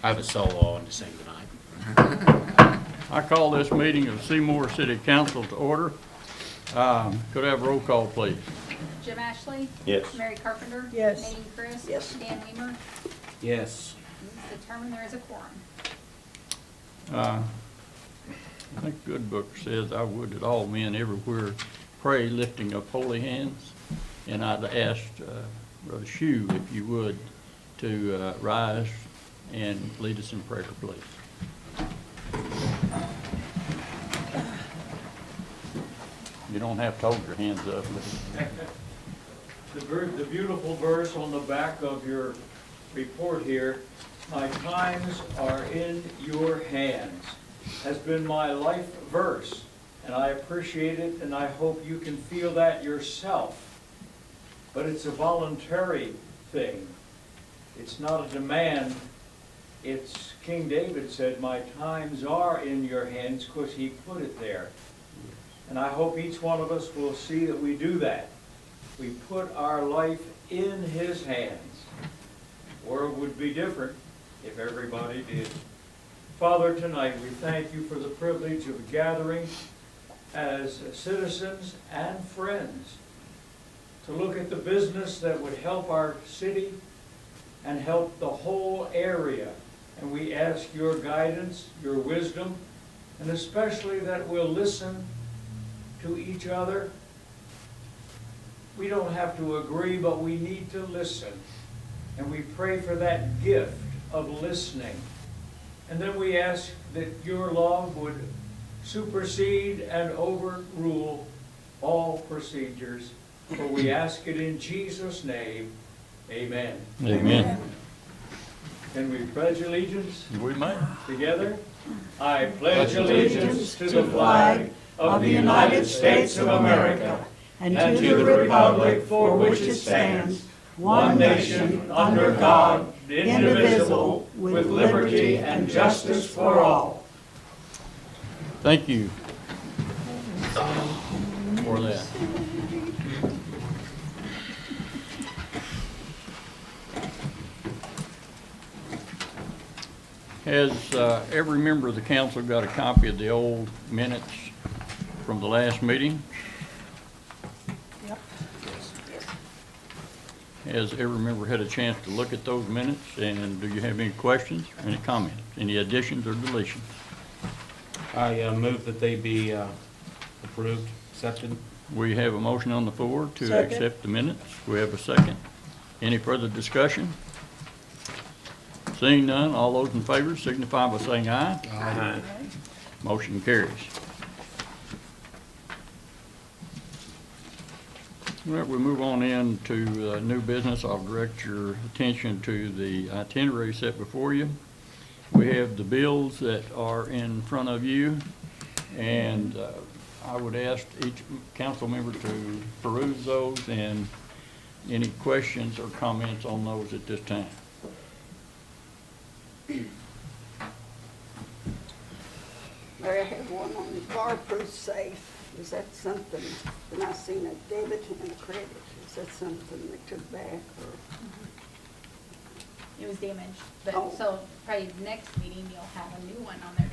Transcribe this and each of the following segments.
I have a solo I want to sing tonight. I call this meeting of Seymour City Council to order. Could I have a roll call, please? Jim Ashley? Yes. Mary Carpenter? Yes. Nadine Chris? Yes. Dan Weimer? Yes. It's determined there is a quorum. I think the good book says, I would that all men everywhere pray, lifting up holy hands. And I'd asked Brother Shue, if you would, to rise and lead us in prayer, please. You don't have to hold your hands up. The beautiful verse on the back of your report here, "My times are in your hands," has been my life verse, and I appreciate it, and I hope you can feel that yourself. But it's a voluntary thing. It's not a demand. It's, King David said, "My times are in your hands," because he put it there. And I hope each one of us will see that we do that. We put our life in his hands. The world would be different if everybody did. Father, tonight we thank you for the privilege of gathering as citizens and friends to look at the business that would help our city and help the whole area. And we ask your guidance, your wisdom, and especially that we'll listen to each other. We don't have to agree, but we need to listen. And we pray for that gift of listening. And then we ask that your law would supersede and overrule all procedures. For we ask it in Jesus' name. Amen. Amen. Can we pledge allegiance We may. together? I pledge allegiance to the flag of the United States of America and to the republic for which it stands, one nation, under God, indivisible, with liberty and justice for all. Thank you for that. Has every member of the council got a copy of the old minutes from the last meeting? Yep. Has every member had a chance to look at those minutes? And do you have any questions, any comments, any additions or deletions? I move that they be approved, accepted. We have a motion on the floor to Second. accept the minutes. We have a second. Any further discussion? Seeing none, all those in favor signify by saying aye. Aye. Motion carries. All right, we move on into new business. I'll direct your attention to the itinerary set before you. We have the bills that are in front of you, and I would ask each council member to peruse those and any questions or comments on those at this time. Mary, I have one on the fireproof safe. Is that something, and I seen a debit and a credit. Is that something they took back or? It was damaged, but Oh. so probably next meeting you'll have a new one on there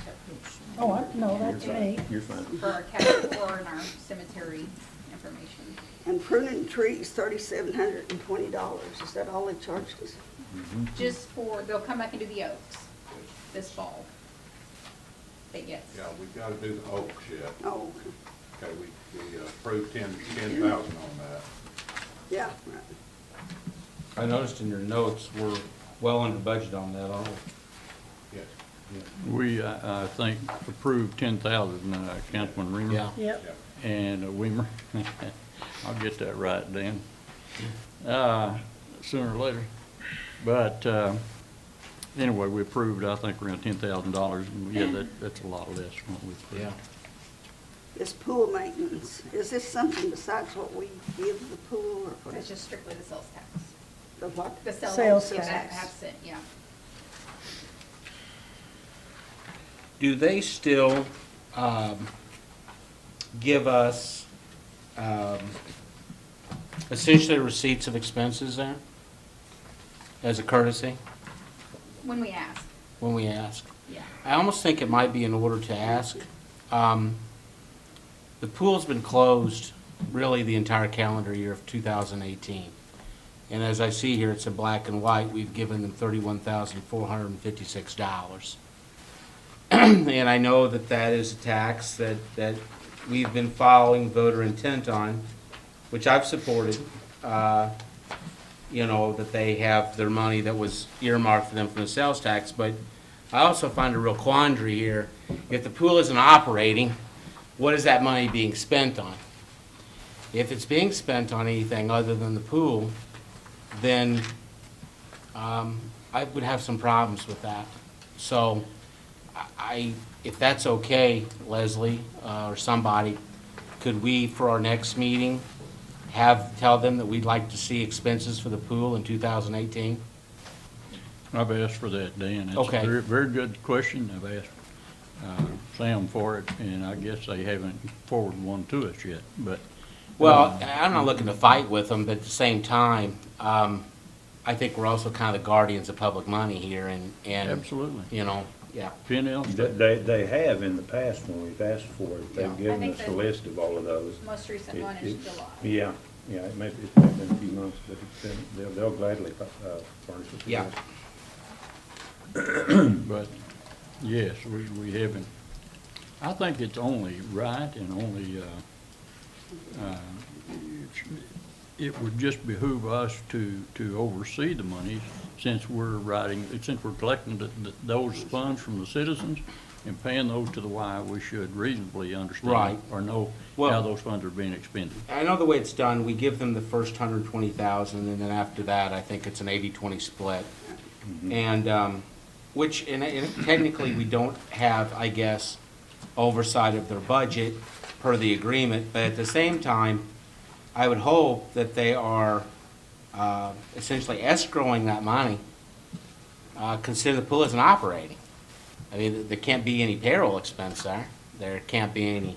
Oh, no, that's me. You're fine. for our capital or in our cemetery information. And pruning trees, $3,720. Is that all they charged us? Just for, they'll come back and do the oaks this fall. But yes. Yeah, we've got to do the oaks yet. Oh, Okay, we approved 10,000 on that. yeah, right. I noticed in your notes, we're well under budget on that, aren't we? Yes. We, I think, approved 10,000, Councilman Reamer. Yeah. Yep. And Weimer. I'll get that right, Dan. Sooner or later. But anyway, we approved, I think, around $10,000. And yeah, that's a lot less than what we approved. Yeah. This pool maintenance, is this something besides what we give the pool or what It's is just strictly the sales tax. the what? The Sales yeah, tax. absent, yeah. Do they still give us essentially receipts of expenses there as a courtesy? When we ask. when we ask. Yeah. I almost think it might be in order to ask. The pool's been closed really the entire calendar year of 2018. And as I see here, it's in black and white, we've given them $31,456. And I know that that is a tax that we've been following voter intent on, which I've supported. You know, that they have their money that was earmarked for them from the sales tax, but I also find a real quandary here. If the pool isn't operating, what is that money being spent on? If it's being spent on anything other than the pool, then I would have some problems with that. So if that's okay, Leslie, or somebody, could we, for our next meeting, tell them that we'd like to see expenses for the pool in 2018? I've asked for that, Dan. It's Okay. a very, very good question. I've asked Sam for it, and I guess they haven't forwarded one to us yet, but. Well, I'm not looking to fight with them, but at the same time, I think we're also kind of the guardians of public money here, and Absolutely. you know, yeah. Anything else? They have in the past when we've asked for it. Yeah. They've given think us a that- list of all of those. Most recent one is July. Yeah, it's may been a few months, but it's been, they'll gladly furnish it. to Yeah. us. But, yes, we haven't, I think it's only right and only, it would just behoove us to oversee the monies since we're collecting those funds from the citizens and paying those to the Y, we should reasonably understand. Right. Or know Well- how those funds are being expended. I know the way it's done, we give them the first 120,000, and then after that, I think it's an 80-20 split. And, and technically, we don't have, I guess, oversight of their budget per the agreement, but at the same time, I would hope that they are essentially escrowing that money, consider the pool isn't operating. I mean, there can't be any payroll expense there. There can't be any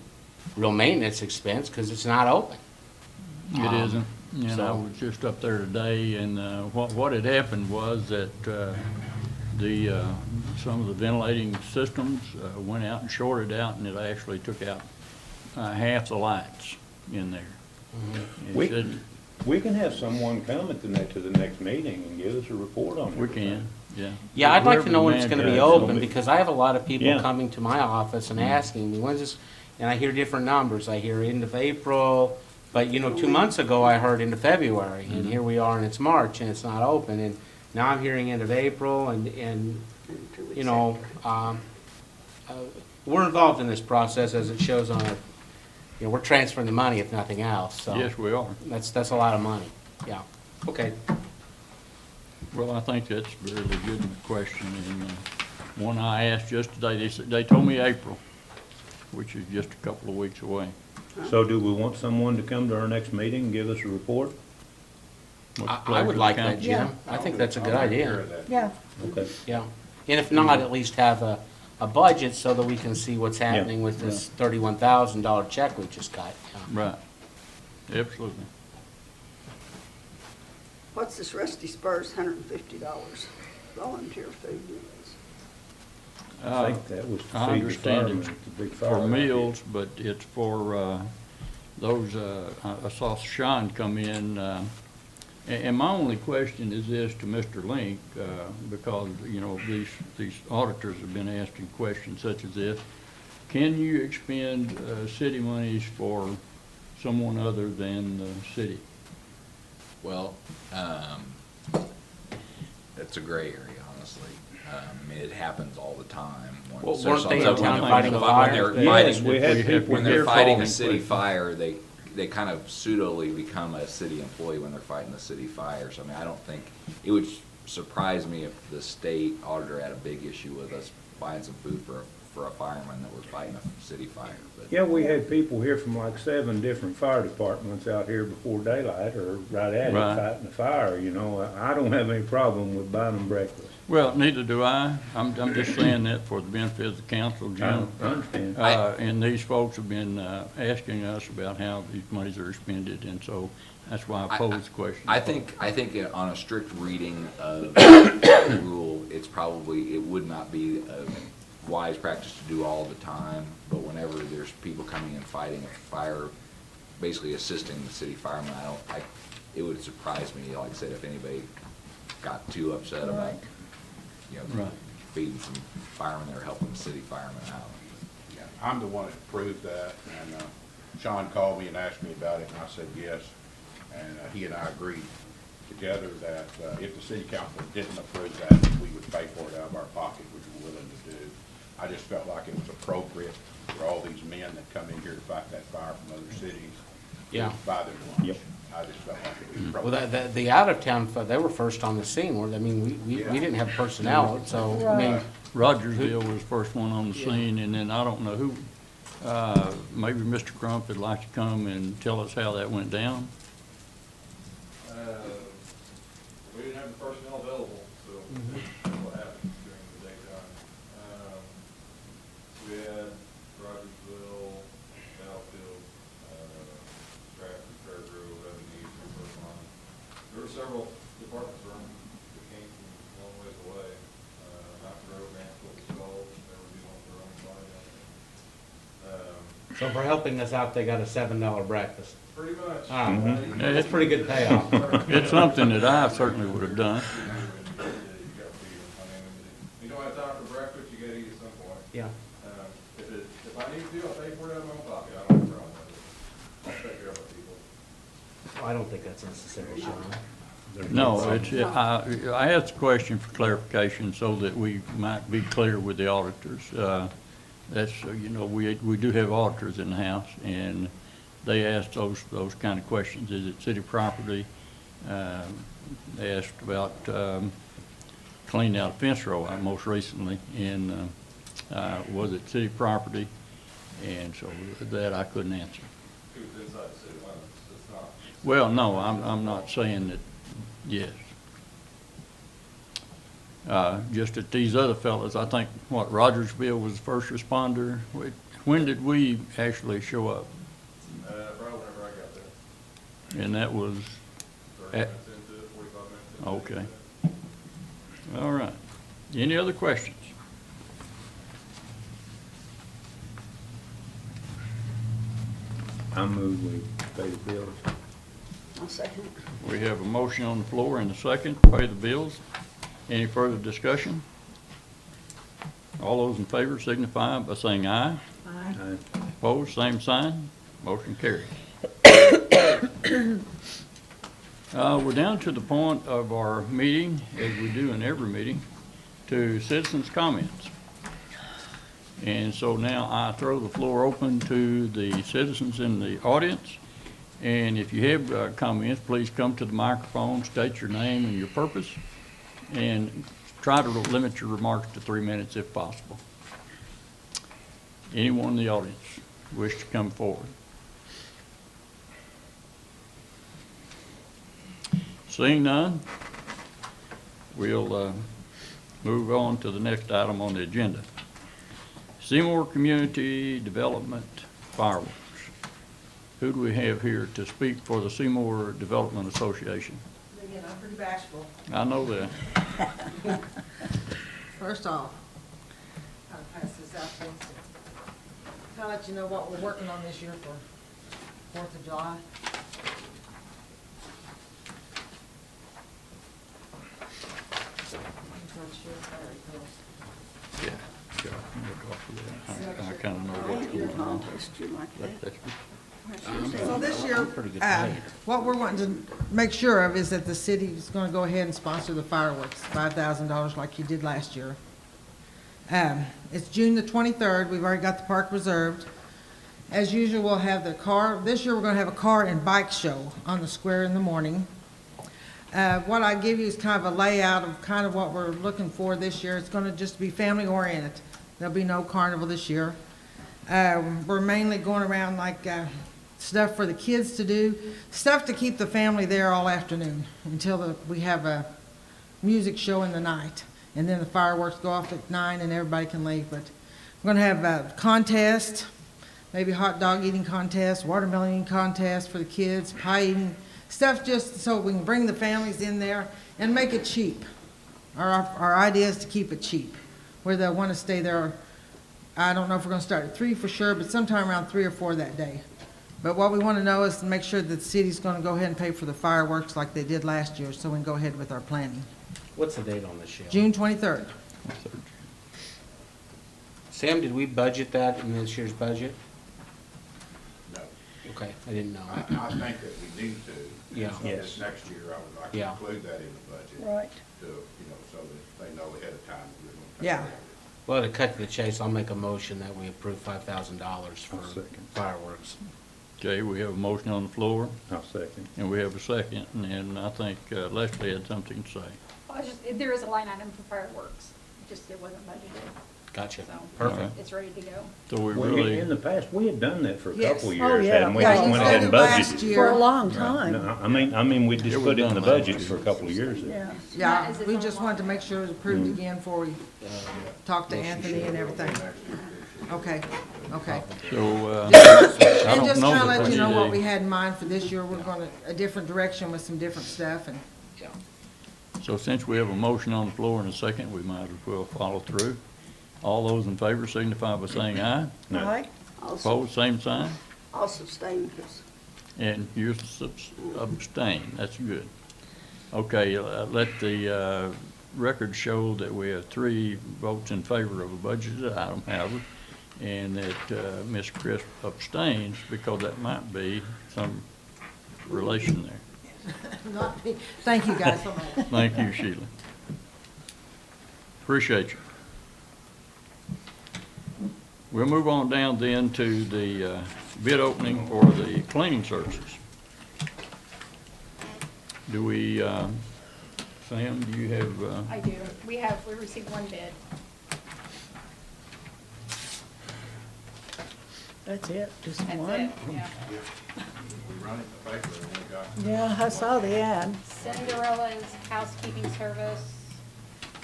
real maintenance expense because it's not open. It isn't. And I so- was just up there today, and what had happened was that some of the ventilating systems went out and shorted out, and it actually took out half the lights in there. It We- said- We can have someone come to the next meeting and give us a report on it. We can, yeah. Yeah, I'd like to Wherever know when the it's man gonna be goes. open, because I have a lot of people Yeah. coming to my office and asking me, when's this, and I hear different numbers. I hear end of April, but 2 months ago, I heard end of February, and here we are, and it's March, and it's not open, and now I'm hearing end of April, and we're involved in this process as it shows on our, we're transferring the money if nothing else, so. Yes, we are. That's a lot of money, yeah. Okay, Well, I think that's a really good question, and one I asked just today, they told me April, which is just a couple of weeks away. So do we want someone to come to our next meeting and give us a report? What's the I pleasure would of the like that, council? Jim. I think that's a good idea. Yeah. Okay. Yeah, and if not, at least have a budget so that we can see what's happening with this $31,000 check we just got. Yeah. Right, absolutely. What's this Rusty Spurs $150 volunteer food meals? I think that was to I feed the understand firemen it's at the big fire. for out meals, but it's for those, I saw Sean come in, and my only question is this to Mr. Link, because, these auditors have been asking questions such as this. Can you expend city monies for someone other than the city? Well, it's a gray area, honestly. I mean, it happens all the time. When Well, there's weren't they in something- town when fighting a fire? they're Yes, fighting, we had people when here they're fighting calling a city questions. fire, they kind of pseudoly become a city employee when they're fighting the city fire. So, I mean, I don't think, it would surprise me if the state auditor had a big issue with us buying some food for a fireman that was fighting a city fire. But Yeah, we had people here from like 7 different fire departments out here before daylight or right at it Right. fighting the fire, I don't have any problem with buying them breakfast. Well, neither do I. I'm just saying that for the benefit of the council, Jim. I understand. And these folks have been asking us about how these monies are expended, and so that's why I posed the question. I think on a strict reading of the rule, it's probably, it would not be a wise practice to do all the time, but whenever there's people coming and fighting a fire, basically assisting the city firemen, it would surprise me, like I said, if anybody got too upset about, you know, Right. feeding some firemen that are helping the city firemen out. Yeah, I'm the one that approved that, and Sean called me and asked me about it, and I said yes. And he and I agreed together that if the city council didn't approve that, we would pay for it out of our pocket, which we're willing to do. I just felt like it was appropriate for all these men that come in here to fight that fire from other cities. Yeah. To buy their lunch. Yep. I just felt like it was Well, appropriate. the out-of-town, they were first on the scene. I mean, we didn't have personnel, so, I mean, Rogersville was the first one on the scene, and then I don't know who, maybe Mr. Crump would like to come and tell us how that went down. We didn't have the personnel available, so that's what happened during the daytime. We had Rogersville, Battlefield, Stratford, Fairgrove, Ebenezer, Brookline. There were several departments from that came from a long ways away. Mountain Grove, Mansfield, Skull, they were dealing with their own body. so for helping us out, they got a $7 breakfast. Pretty much. That's pretty good payoff. It's something that I certainly would have done. You don't have time for breakfast, you gotta eat at some point. Yeah. If I need to, I'll pay for it out of my own pocket, I don't have a problem with it. I'll take care of my people. I don't think that's necessary, Sean. No, I asked the question for clarification so that we might be clear with the auditors. That's, you know, we do have auditors in the house, and they asked those kind of questions. Is it city property? They asked about cleaning out a fence row most recently, and was it city property? And so that I couldn't answer. If it's inside the city limits, it's not. Well, no, I'm not saying that, yes. Just that these other fellas, I think, Rogersville was the first responder. When did we actually show up? Probably whenever I got there. And that was, 30 minutes into it, 45 minutes into it. okay. All right. Any other questions? I move we pay the bills. I'll second. We have a motion on the floor and a second to pay the bills. Any further discussion? All those in favor signify by saying aye. Aye. Opposed, same sign. Motion carries. We're down to the point of our meeting, as we do in every meeting, to citizens' comments. And so now I throw the floor open to the citizens in the audience. And if you have comments, please come to the microphone, state your name and your purpose, and try to limit your remarks to 3 minutes if possible. Anyone in the audience wish to come forward? Seeing none, we'll move on to the next item on the agenda. Seymour Community Development Fireworks. Who do we have here to speak for the Seymour Development Association? Again, I'm pretty bashful. I know that. First off, I'll pass this out to you. I'll let you know what we're working on this year for 4th of July. I'm not sure if I already Yeah, sure. Look off of that. I kind of know I what's ain't gonna going on. contest you like that. That's So this year, Pretty good paid. what we're wanting to make sure of is that the city is going to go ahead and sponsor the fireworks, $5,000 like you did last year. It's June the 23rd. We've already got the park reserved. As usual, we'll have the car. This year, we're going to have a car and bike show on the square in the morning. What I give you is kind of a layout of kind of what we're looking for this year. It's going to just be family oriented. There'll be no carnival this year. We're mainly going around like stuff for the kids to do, stuff to keep the family there all afternoon until we have a music show in the night. And then the fireworks go off at 9 and everybody can leave. But we're going to have a contest, maybe hot dog eating contest, watermelon eating contest for the kids, pie eating, stuff just so we can bring the families in there and make it cheap. Our idea is to keep it cheap, where they'll want to stay there. I don't know if we're going to start at 3 for sure, but sometime around 3 or 4 that day. But what we want to know is to make sure that the city's going to go ahead and pay for the fireworks like they did last year, so we can go ahead with our planning. What's the date on this, Shelley? June 23rd. Sam, did we budget that in this year's budget? No. Okay, I didn't know. I think that we need to. Yeah. So this next year, I would like to Yeah. include that in the budget. Right. To, so that they know ahead of time. We're gonna pay Yeah. for it. Well, to cut to the chase, I'll make a motion that we approve $5,000 for I'll second. fireworks. Okay, we have a motion on the floor, I'll second. and we have a second, and I think Leslie had something to say. Well, there is a line item for fireworks, just it wasn't budgeted, Gotcha. so. Perfect. It's ready to go. So we Well, really, in the past, we had done that for a Yes. couple of Oh, years, yeah. hadn't we? Yeah, Just you went ahead started and last budgeted. year. For a long time. No, I mean, we just It was put it in done the last budget year. for a couple of years there. Yeah. Yeah, Is it we on just wanted to make sure it was approved again before we talk to Anthony and everything. Okay, okay. so, I And don't just know kind of that let we you know need what a- we had in mind for this year. We're going to a different direction with some different stuff, and Yeah. So since we have a motion on the floor and a second, we might as well follow through. All those in favor signify by saying aye. No. Right? Opposed, same sign. Also abstain, because And you abstain, that's good. Okay, let the record show that we have 3 votes in favor of a budgeted item, however, and that Ms. Crisp abstains because that might be some relation there. not me. Thank you guys so much. Thank you, Sheila. Appreciate you. We'll move on down then to the bid opening for the cleaning services. Do we, Sam, do you have, I do. We received 1 bid. that's it, just That's one? it, yeah. We run it in the paper and we got. Yeah, I saw the ad. Cinderella's housekeeping service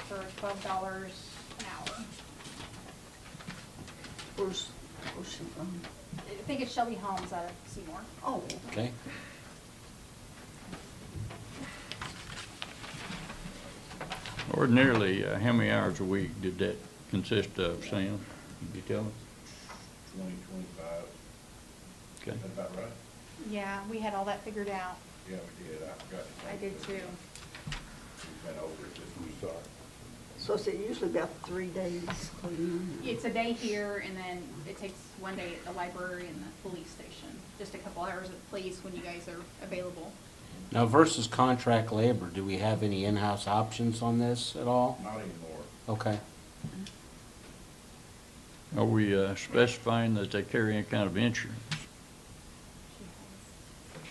for $12 an hour. Where's she from? I think it's Shelby Holmes out of Seymour. Oh, Okay. ordinarily, how many hours a week did that consist of, Sam? Did you tell us? 25. Okay. Is that about right? Yeah, we had all that figured out. Yeah, we did. I forgot to. I did too. We've been over it this week. Sorry. so is it usually about 3 days cleaning? It's a day here, and then it takes 1 day at the library and the police station. Just a couple hours at the police when you guys are available. Now versus contract labor, do we have any in-house options on this at all? Not anymore. Okay. Are we specifying that they carry any kind of insurance?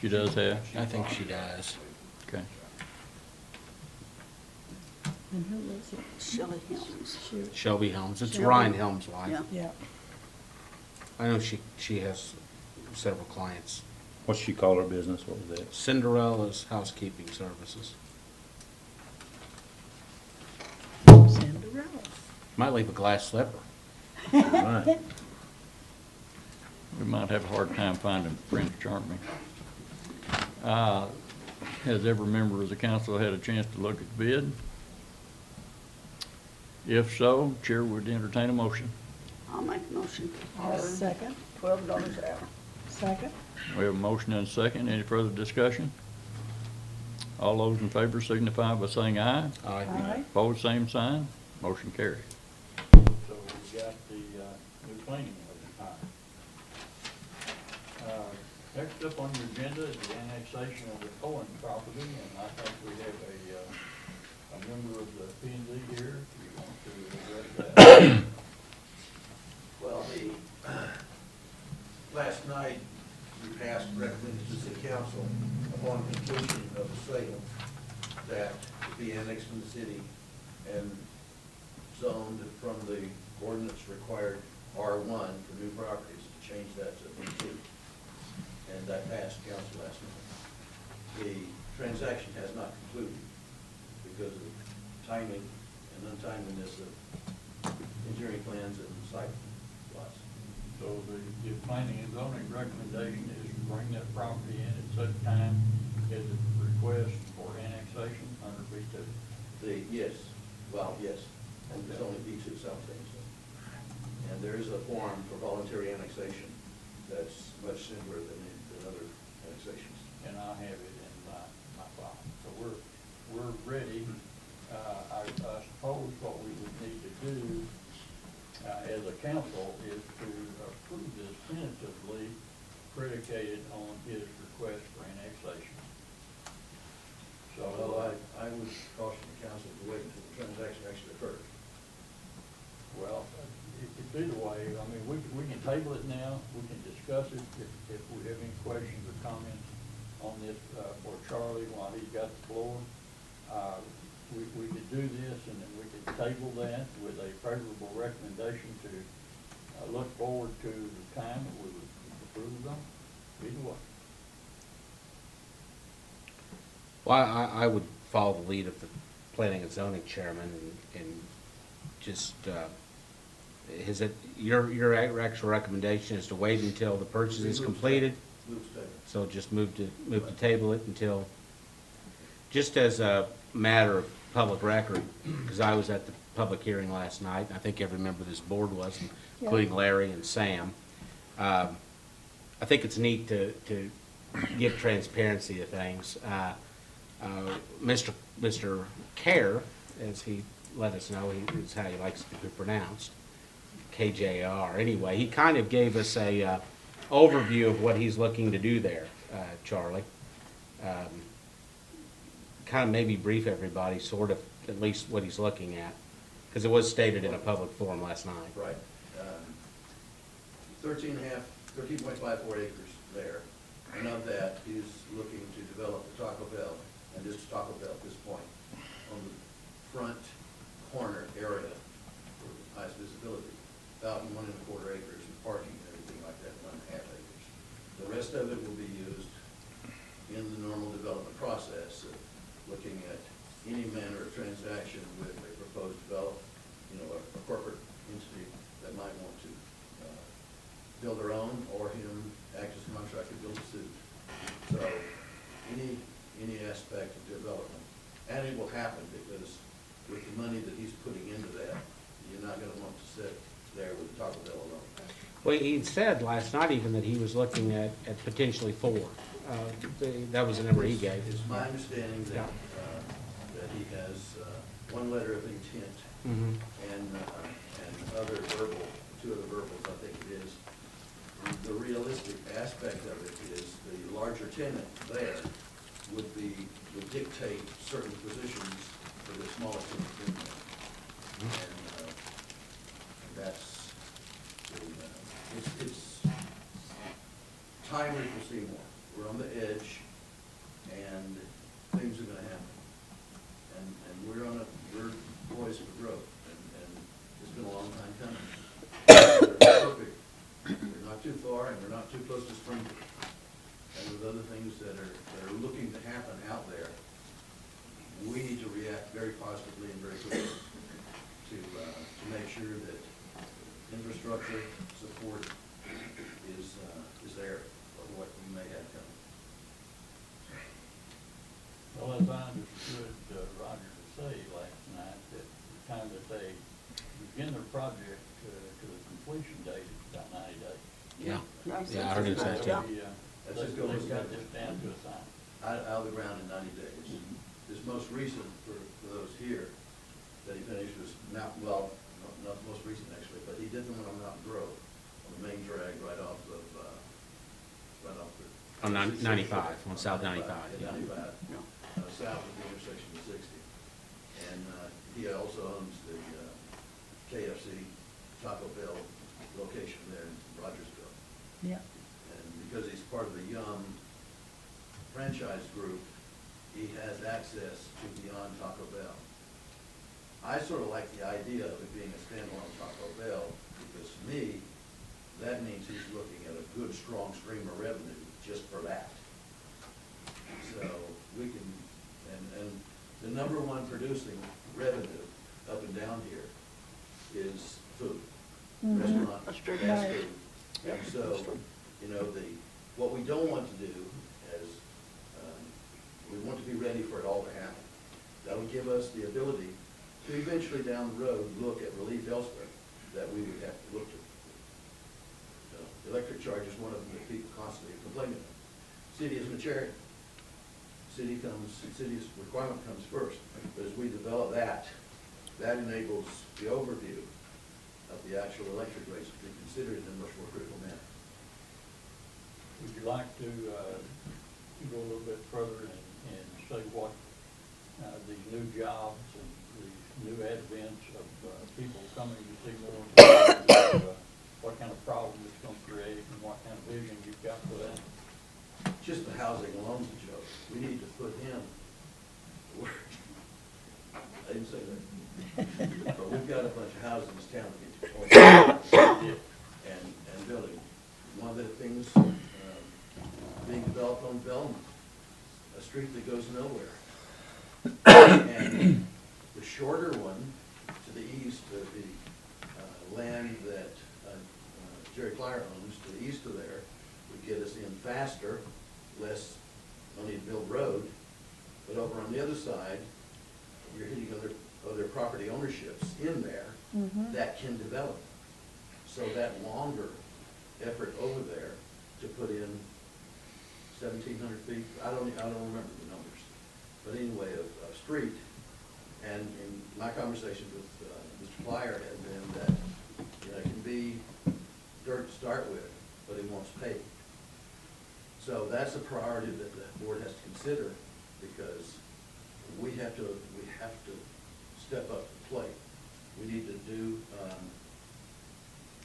She does have? I think she does. Okay. And who was it? Shelley Helms. Shelby Helms. It's Shelby. Ryan Helms' wife. Yeah. Yeah. I know she has several clients. What's she call her business? What was that? Cinderella's housekeeping services. Cinderella. Might leave a glass slipper. Right. We might have a hard time finding Prince Charming. Has every member of the council had a chance to look at the bid? If so, Chair would entertain a motion. I'll make a motion. Second. $12 an hour. Second. We have a motion and a second. Any further discussion? All those in favor signify by saying aye. Aye. Opposed, same sign. Motion carried. So we got the new cleaning next up on your agenda is the annexation of the Cohen property, and I think we have a member of the P and Z here. If you want to address that. Well, last night, we passed recommended to the city council upon completion of the sale that it be annexed from the city and zoned from the ordinance required R1 for new properties to change that to B2. And that passed council last night. The transaction has not concluded because of timing and untimeliness of engineering plans and site lots. So the planning and zoning recommendation is to bring that property in at such time as a request for annexation under B2. Yes, South Seymour. And there is a form for voluntary annexation that's much simpler than other annexations. And I have it in my file. So we're ready. I suppose what we would need to do as a council is to approve this tentatively predicated on his request for annexation. So Although I would caution the council to wait until the transaction actually occurs. well, it's either way. I mean, we can table it now. We can discuss it if we have any questions or comments on this for Charlie while he's got the floor. We could do this and then we could table that with a favorable recommendation to look forward to the time that we would approve them. Either way. Well, I would follow the lead of the planning and zoning chairman and just, your actual recommendation is to wait until the purchase is completed? Move to table. So just move to table it until, just as a matter of public record, because I was at the public hearing last night, I think every member of this board was, including Larry and Sam. I think it's neat to give transparency to things. Mr. Kerr, as he let us know, is how he likes to be pronounced, KJR. Anyway, he kind of gave us a overview of what he's looking to do there, Charlie. Kind of maybe brief everybody, sort of, at least what he's looking at, because it was stated in a public forum last night. Right. 13.54 acres there, and of that, he's looking to develop the Taco Bell, and this is Taco Bell at this point, on the front corner area for highest visibility, about 1.25 acres, and parking and everything like that, 1.5 acres. The rest of it will be used in the normal development process of looking at any manner of transaction with a proposed a corporate entity that might want to build their own, or him act as a contractor, build a suit. So any aspect of development, and it will happen because with the money that he's putting into that, you're not going to want to sit there with Taco Bell alone. Well, he said last night even that he was looking at potentially 4. That was the number he gave. It's my understanding that that he has one letter of intent Mhm. and other verbal, 2 other verbals, I think it is. The realistic aspect of it is the larger tenant there would dictate certain positions for the smaller tenant in there. And that's, it's timely for Seymour. We're on the edge, and things are gonna happen. And we're poised for growth, and it's been a long time coming. We're perfect. We're not too far, and we're not too close to Springfield. And with other things that are looking to happen out there, we need to react very positively and very quickly to make sure that infrastructure support is there for what we may have coming. Well, as I understood Roger to say last night, that the time that they begin their project to the completion date is about 90 days. Yeah, Yeah, yeah, I heard him say So too. they've got this down to a science. Out of the ground in 90 days. This most recent, for those here, that he finished was not the most recent actually, but he did the one on Mountain Grove, on the main drag right off the. On 95, on South 95, yeah. 95, south of the intersection of 60. And he also owns the KFC Taco Bell location there in Rogersville. Yeah. And because he's part of the Yum franchise group, he has access to beyond Taco Bell. I sort of like the idea of it being a standalone Taco Bell, because to me, that means he's looking at a good, strong stream of revenue just for that. So we can, and the number one producing revenue up and down here is food, restaurant, That's true. fast Right. food. And so, what we don't want to do is, we want to be ready for it all to happen. That'll give us the ability to eventually down the road look at relief elsewhere. charges, one of them that people constantly complain about. City isn't a charity. City's requirement comes first, but as we develop that, that enables the overview of the actual electric rates to be considered in a much more critical manner. Would you like to go a little bit further and say what these new jobs and these new advents of people coming to Seymour, what kind of problem it's going to create and what kind of vision you've got for that? Just the housing alone's a joke. We need to put him to work. I didn't say that. But we've got a bunch of houses in this town that get and building. One of the things being developed on Belmont, a street that goes nowhere. And the shorter one to the east of the land that Jerry Clyer owns, to the east of there, would get us in faster, less money to build road. But over on the other side, you're hitting other property ownerships in there that can develop. So that longer effort over there to put in 1,700 feet, I don't remember the numbers, but anyway, of street. And in my conversation with Mr. Clyer had been that, you know, it can be dirt to start with, but it wants paved. So that's a priority that the board has to consider, because we have to step up to the plate. We need to do,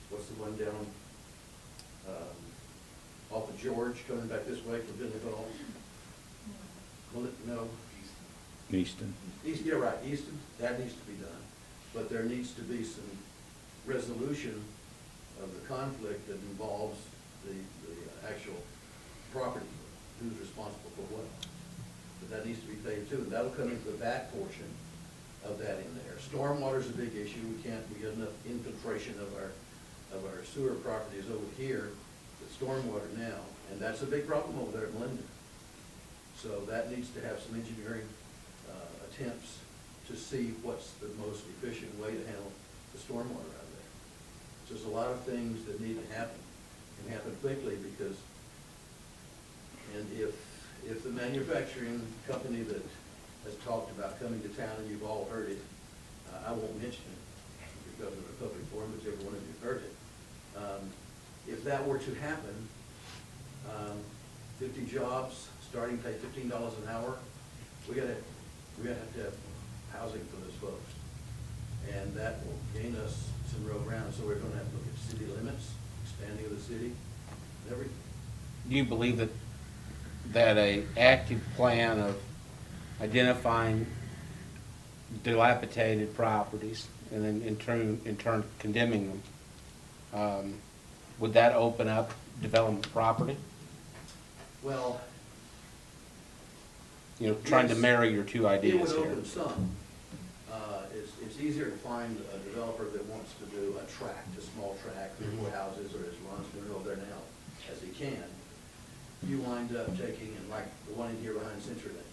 what's the one down off of George, coming back this way from Billy Falls? Well, no. Easton. East, yeah, right, Easton, that needs to be done. But there needs to be some resolution of the conflict that involves the actual property, who's responsible for what. But that needs to be paid too, and that'll come into the back portion of that in there. Stormwater's a big issue. We get enough infiltration of our sewer properties over here with stormwater now, and that's a big problem over there at Linden. So that needs to have some engineering attempts to see what's the most efficient way to handle the stormwater out of there. So there's a lot of things that need to happen, and happen quickly, because, and if the manufacturing company that has talked about coming to town, and you've all heard it, I won't mention it because of the public forum, but every one of you heard it. If that were to happen, 50 jobs, starting pay $15 an hour, we have to have housing for those folks. And that will gain us some real ground, so we're gonna have to look at city limits, expanding of the city, and everything. Do you believe that a active plan of identifying dilapidated properties and then in turn condemning them, would that open up development property? Well, You know, trying to yes, marry your two ideas it would here. open some. It's easier to find a developer that wants to do a tract, a small tract, 3 or 4 houses, or as Ron's doing over there now, as he can. You wind up taking, and like the one in here behind CenturyLink,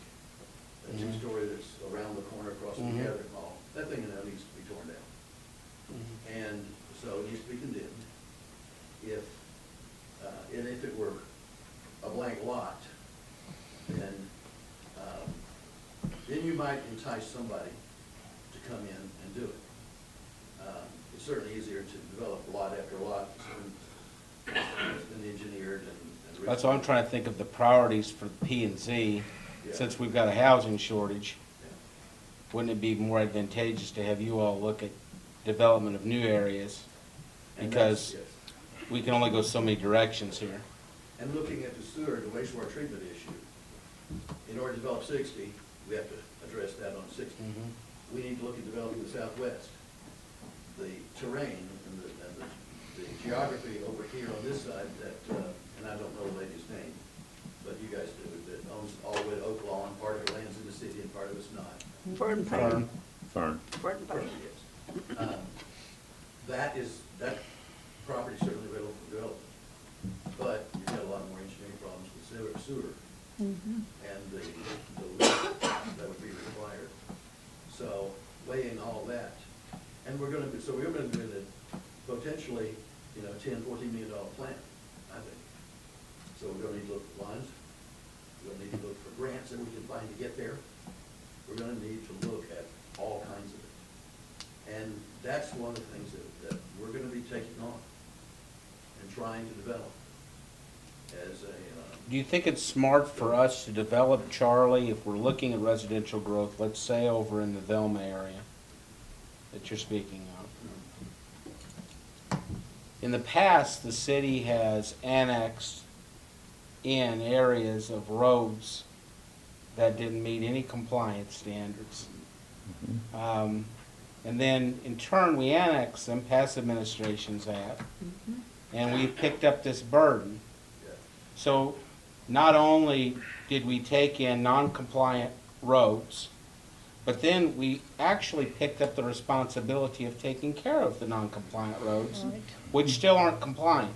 that two-story that's around the corner across from the Gathering Hall, that thing now needs to be torn down. And so it needs to be condemned. And if it were a blank lot, then you might entice somebody to come in and do it. It's certainly easier to develop lot after lot, it's been engineered and. That's why I'm trying to think of the priorities for P and Z. Yeah. Since we've got a housing shortage, Yeah. wouldn't it be more advantageous to have you all look at development of new areas? And Because that's- yes. we can only go so many directions here. And looking at the sewer, the wastewater treatment issue, in order to develop 60, we have to address that on 60. We need to look at developing the southwest. The terrain and the geography over here on this side that, and I don't know the lady's name, but you guys do, that owns all the way to Oak Lawn, part of it lands in the city and part of it's not. Fern Payne. Fern. Fern Payne. Yes. That property certainly available for development, but you've got a lot more engineering problems with sewer and the lift that would be required. So weighing all that, and we're gonna be in a potentially, $10, $14 million plant I think. So we're gonna need to look at lines, we're gonna need to look for grants that we can find to get there. We're gonna need to look at all kinds of it. And that's one of the things that we're gonna be taking on and trying to develop as a, Do you think it's smart for us to develop, Charlie, if we're looking at residential growth, let's say over in the Velma area that you're speaking of? In the past, the city has annexed in areas of roads that didn't meet any compliance standards. And then, in turn, we annexed them, past administrations have, and we picked up this burden. So, not only did we take in non-compliant roads, but then we actually picked up the responsibility of taking care of the non-compliant roads, Right. which still aren't compliant.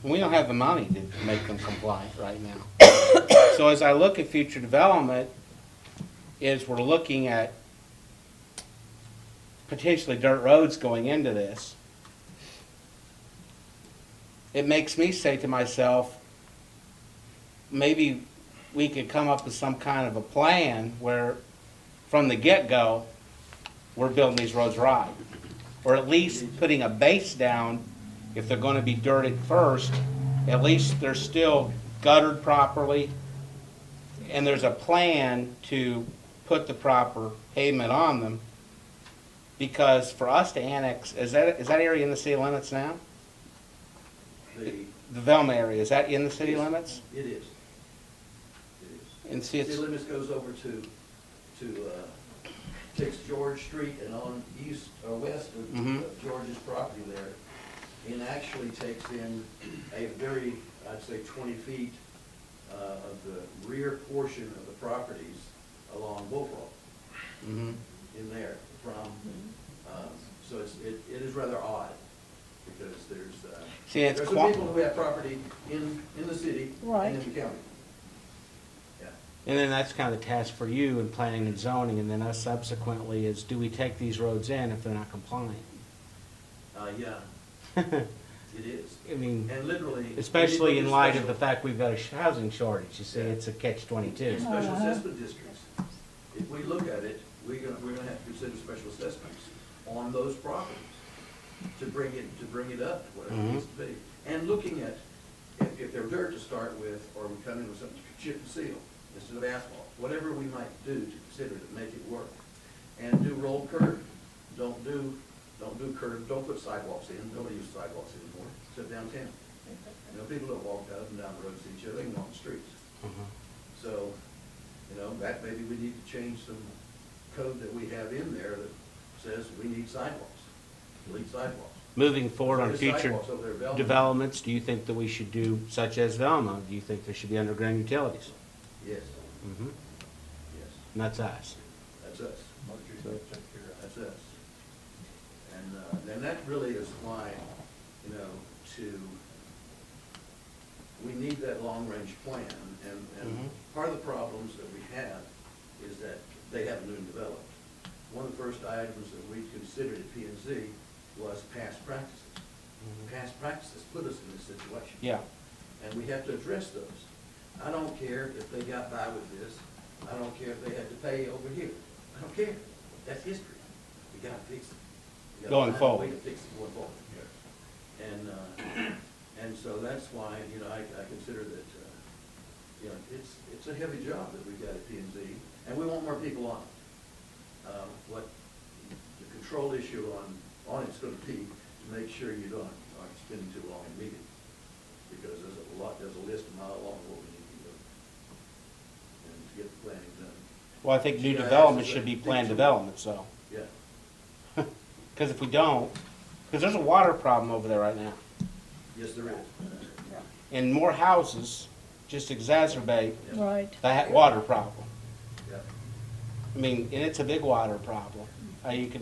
We don't have the money to make them compliant right now. So as I look at future development, is we're looking at potentially dirt roads going into this. It makes me say to myself, maybe we could come up with some kind of a plan where from the get-go, we're building these roads right. Or at least putting a base down, if they're gonna be dirted first, at least they're still guttered properly, and there's a plan to put the proper pavement on them. Because for us to annex, is that area in the city limits now? the, The Velma area, is that in the city limits? it is. It is. And see, City it's, limits goes over to takes George Street and on east or west Mhm. of George's property there, and actually takes in a very, I'd say 20 feet of the rear portion of the properties along Bullfrog mhm. in there from, so it is rather odd, because See, it's there's some people who have property in the city Right. and in the county. Yeah. And then that's kind of the task for you in planning and zoning, and then us subsequently is, do we take these roads in if they're not compliant? Yeah, it is. I mean, And literally. especially in light of the special- fact we've got a housing shortage, you see, Yeah. it's a catch-22. In special Uh-huh. assessment districts, if we look at it, we're gonna have to consider special assessments on those properties to bring it up to whatever it needs to be. And looking at, if they're dirt to start with, or we come in with something to chip and seal instead of asphalt, whatever we might do to consider to make it work. And do rolled curb, don't do curb, don't put sidewalks in, nobody uses sidewalks anymore, except downtown. You know, people don't walk up and down the road to each other, they can walk the streets. So, that maybe we need to change some code that we have in there that says we need sidewalks, delete sidewalks. Moving forward on There's future sidewalks over there, Velma. developments, do you think that we should do, such as Velma, do you think there should be underground utilities? Yes, Mm-hmm. yes, And that's us. that's us. That's us. And that really is why, we need that long-range plan. And part of the problems that we have is that they haven't been developed. One of the first items that we considered at P and Z was past practices. Past practices put us in this situation. Yeah. And we have to address those. I don't care if they got by with this. I don't care if they had to pay over here. I don't care. That's history. We gotta fix it. We gotta Going find a forward. way to fix it going forward. And so that's why, I consider that, it's a heavy job that we've got at P and Z, and we want more people on it. What the control issue on it's gonna be to make sure you aren't spending too long in meetings, because there's a list a mile long of what we need to do, and to get the planning done. Well, I think new Yeah, development this is should a be big planned tool. development, so. Yeah, Because if we don't, because there's a water problem over there right now. yes, there is. And more houses just exacerbate Yeah. Right. that water problem. Yeah. I mean, and it's a big water problem. You can,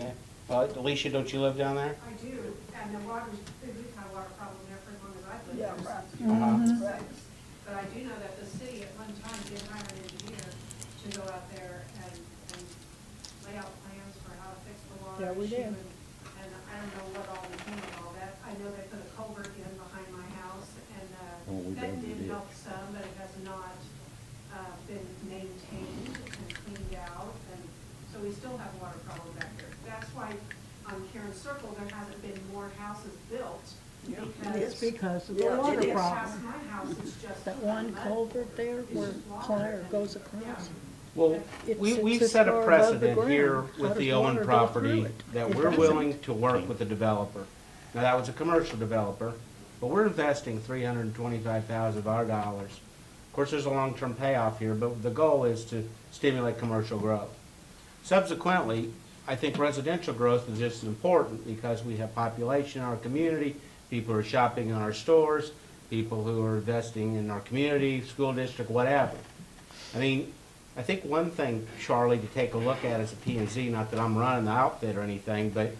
Alicia, don't you live down there? I do, and the water's, we've had a water problem there for as long as I've lived Yeah, there. right. Right. But I do know that the city at one time did hire an engineer to go out there and lay out plans for how to fix the water Yeah, we issue. did. And I don't know what all became of all that. I know they put a culvert in behind my house, circle, there hasn't been more houses built. It's because of the Yeah, water it is. problem. Past my house, it's just. That one culvert there where Claire goes across. Well, It's we've 6 set a far above the precedent here ground. How with does the water Owen go property through it? that It we're doesn't. willing to work with the developer. Now, that was a commercial developer, but we're investing $325,000 of our dollars. Of course, there's a long-term payoff here, but the goal is to stimulate commercial growth. Subsequently, I think residential growth is just as important because we have population in our community, people are shopping in our stores, people who are investing in our community, school district, whatever. I mean, I think one thing, Charlie, to take a look at as a P&Z, not that I'm running the outfit or anything, but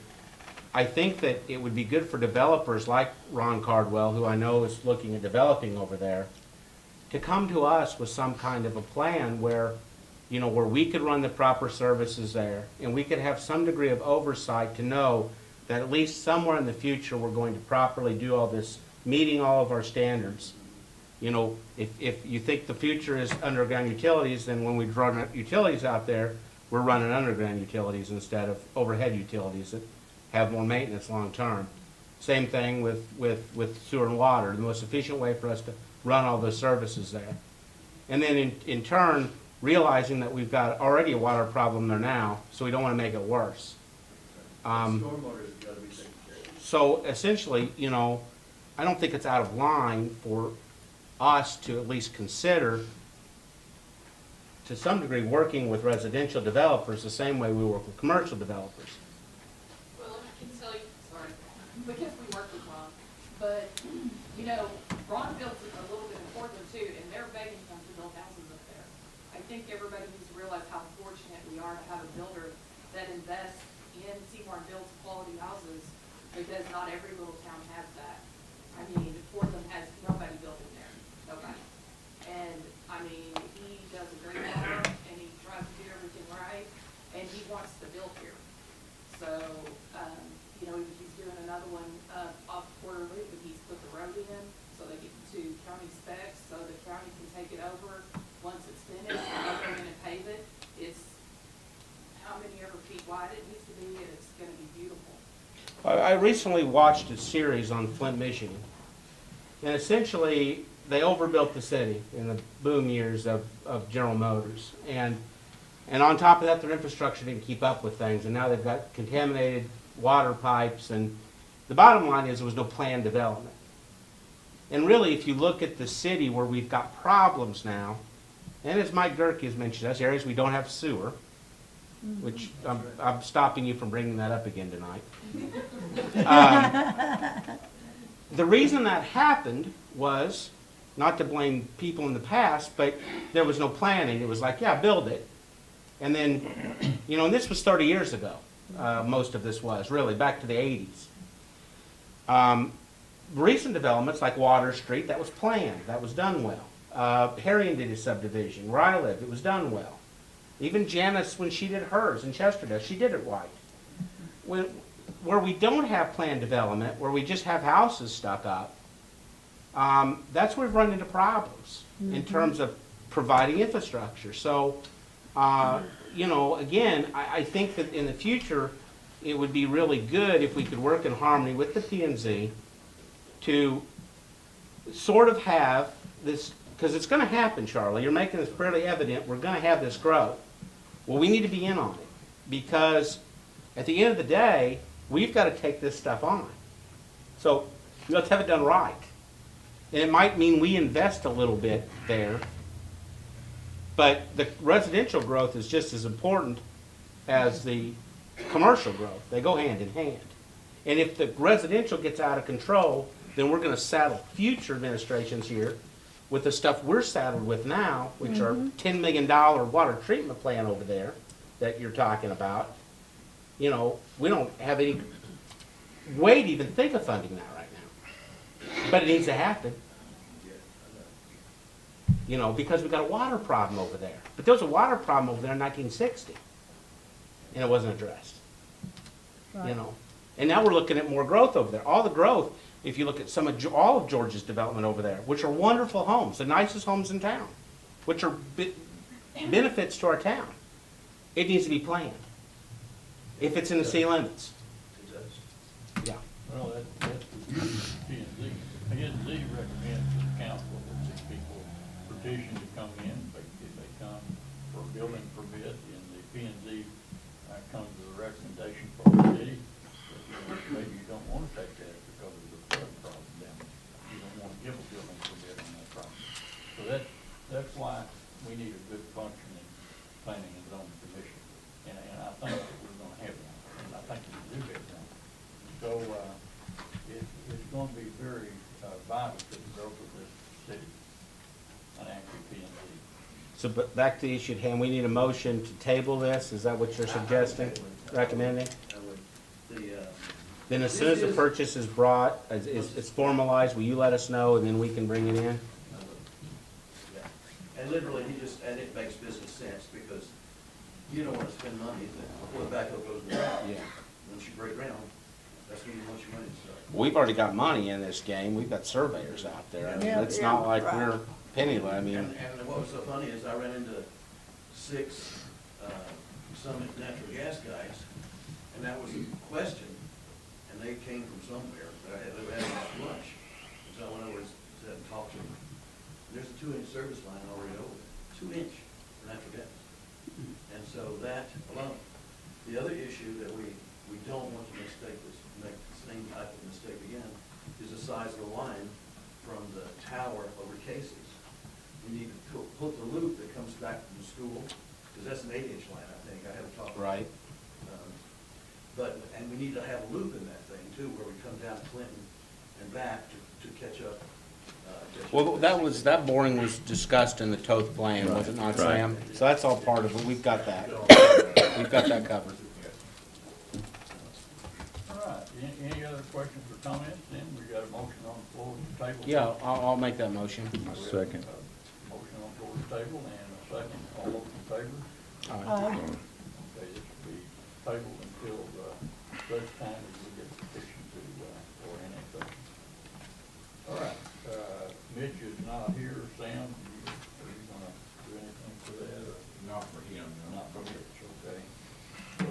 I think that it would be good for developers like Ron Cardwell, who I know is looking at developing over there, to come to us with some kind of a plan where, you know, where we could run the proper services there, and we could have some degree of oversight to know that at least somewhere in the future, we're going to properly do all this, meeting all of our standards. You know, if you think the future is underground utilities, then when we run utilities out there, we're running underground utilities instead of overhead utilities that have more maintenance long-term. Same thing with sewer and water, the most efficient way for us to run all those services there. And then in turn, realizing that we've got already a water problem there now, so we don't want to make it worse. Stormwater's gotta be taken care of. So essentially, you know, I don't think it's out of line for us to at least consider, to some degree, working with residential developers the same way we work with commercial developers. Well, I can tell you, sorry, because we work with Ron, but, you know, Ron builds a little bit in Portland too, and they're begging them to build houses up there. I think everybody needs to realize how fortunate we are to have a builder that invests in Seymour and builds quality houses, because not every little town has that. I mean, Portland has nobody building there, nobody. And, I mean, he does a great job, and he tries to do everything right, and he wants to build here. So, you know, he's doing another one off Porter Loop, and he's put the road in, so they get to county specs, so the county can take it over. Once it's finished, they'll go in and pave it. It's how many ever feet wide it needs to be, and it's gonna be beautiful. I recently watched a series on Flint, Michigan, and essentially they overbuilt the city in the boom years of General Motors, and on top of that, their infrastructure didn't keep up with things, and now they've got contaminated water pipes, and the bottom line is there was no planned development. And really, if you look at the city where we've got problems now, and as Mike Gerke has mentioned, that's areas we don't have sewer, which I'm stopping you from bringing that up again tonight. The reason that happened was, not to blame people in the past, but there was no planning. It was like, yeah, build it. And then, you know, and this was 30 years ago, most of this was, really, back to the 80s. Recent developments like Water Street, that was planned, that was done well. Harrion did his subdivision, where I lived, it was done well. Even Janice, when she did hers in Chesterdale, she did it right. Where we don't have planned development, where we just have houses stuck up, that's where we've run into problems in terms of providing infrastructure. So, you know, again, I think that in the future, it would be really good if we could work in harmony with the P&Z to sort of have this, because it's going to happen, Charlie. You're making this fairly evident. We're going to have this growth. Well, we need to be in on it, because at the end of the day, we've got to take this stuff on. So we have to have it done right. And it might mean we invest a little bit there, but the residential growth is just as important as the commercial growth. They go hand in hand. And if the residential gets out of control, then we're going to saddle future administrations here with the stuff we're saddled with now, which are $10 million water treatment plant over there that you're talking about. You know, we don't have any way to even think of funding that right now. But it needs to happen. You know, because we've got a water problem over there. But there was a water problem over there in 1960, and it wasn't addressed. Right. You know, and now we're looking at more growth over there. All the growth, if you look at all of Georgia's development over there, which are wonderful homes, the nicest homes in town, which are benefits to our town, it needs to be planned if it's in the city limits. Well, that's the beauty of P and Z. P and Z recommends to the council that these people petition to come in, if they come for a building permit, and the P and Z comes to the recommendation from the city, that maybe you don't want to take that because of the flood problem damage. You don't want to give a building permit on that property. So that's why we need a good functioning planning and zoning commission. And I think that we're gonna have one, and I think we do have one. So, it's going to be very vital to the growth of this city, an active P and Z. So, but back to the issue at hand, we need a motion to table this, is that what you're suggesting, recommending? Then as soon as the purchase is brought, it's formalized, will you let us know, and then we can bring it in? And literally, and it makes business sense, because you don't want to spend money before the backhoe goes in the ground. Yeah. Once you break ground, that's when you want your money to start. We've already got money in this game, we've got surveyors out there, I mean, Yeah, it's not like right. we're penniless, I mean, And what was so funny is I ran into 6 Summit natural gas guys, and that was a question, and they came from somewhere, they were having lunch. And so I went over and said, and talked to them. There's a 2-inch service line already over there, 2-inch for natural gas. And so that alone. The other issue that we don't want to make the same type of mistake again is the size of the line from the tower over Casey's. We need to put the loop that comes back from the school, because that's an 8-inch line, I think, I haven't talked about it. right? And we need to have a loop in that thing too, where we come down Clinton and back to catch up. Well, that boring was discussed in the Toth plan, was it not, Sam? So that's all part of it, we've got that. We've got that covered. All right, any other questions or comments? Then we got a motion on the floor to table. Yeah, I'll make that motion. Second. Motion on the floor to table and a second. All those in favor? Aye. Okay, this will be tabled until such time as we get the petition to, for annexation. All right, Mitch is not here. Sam, are you gonna do anything for that? Or? Not for him, no. Not for Mitch, okay. So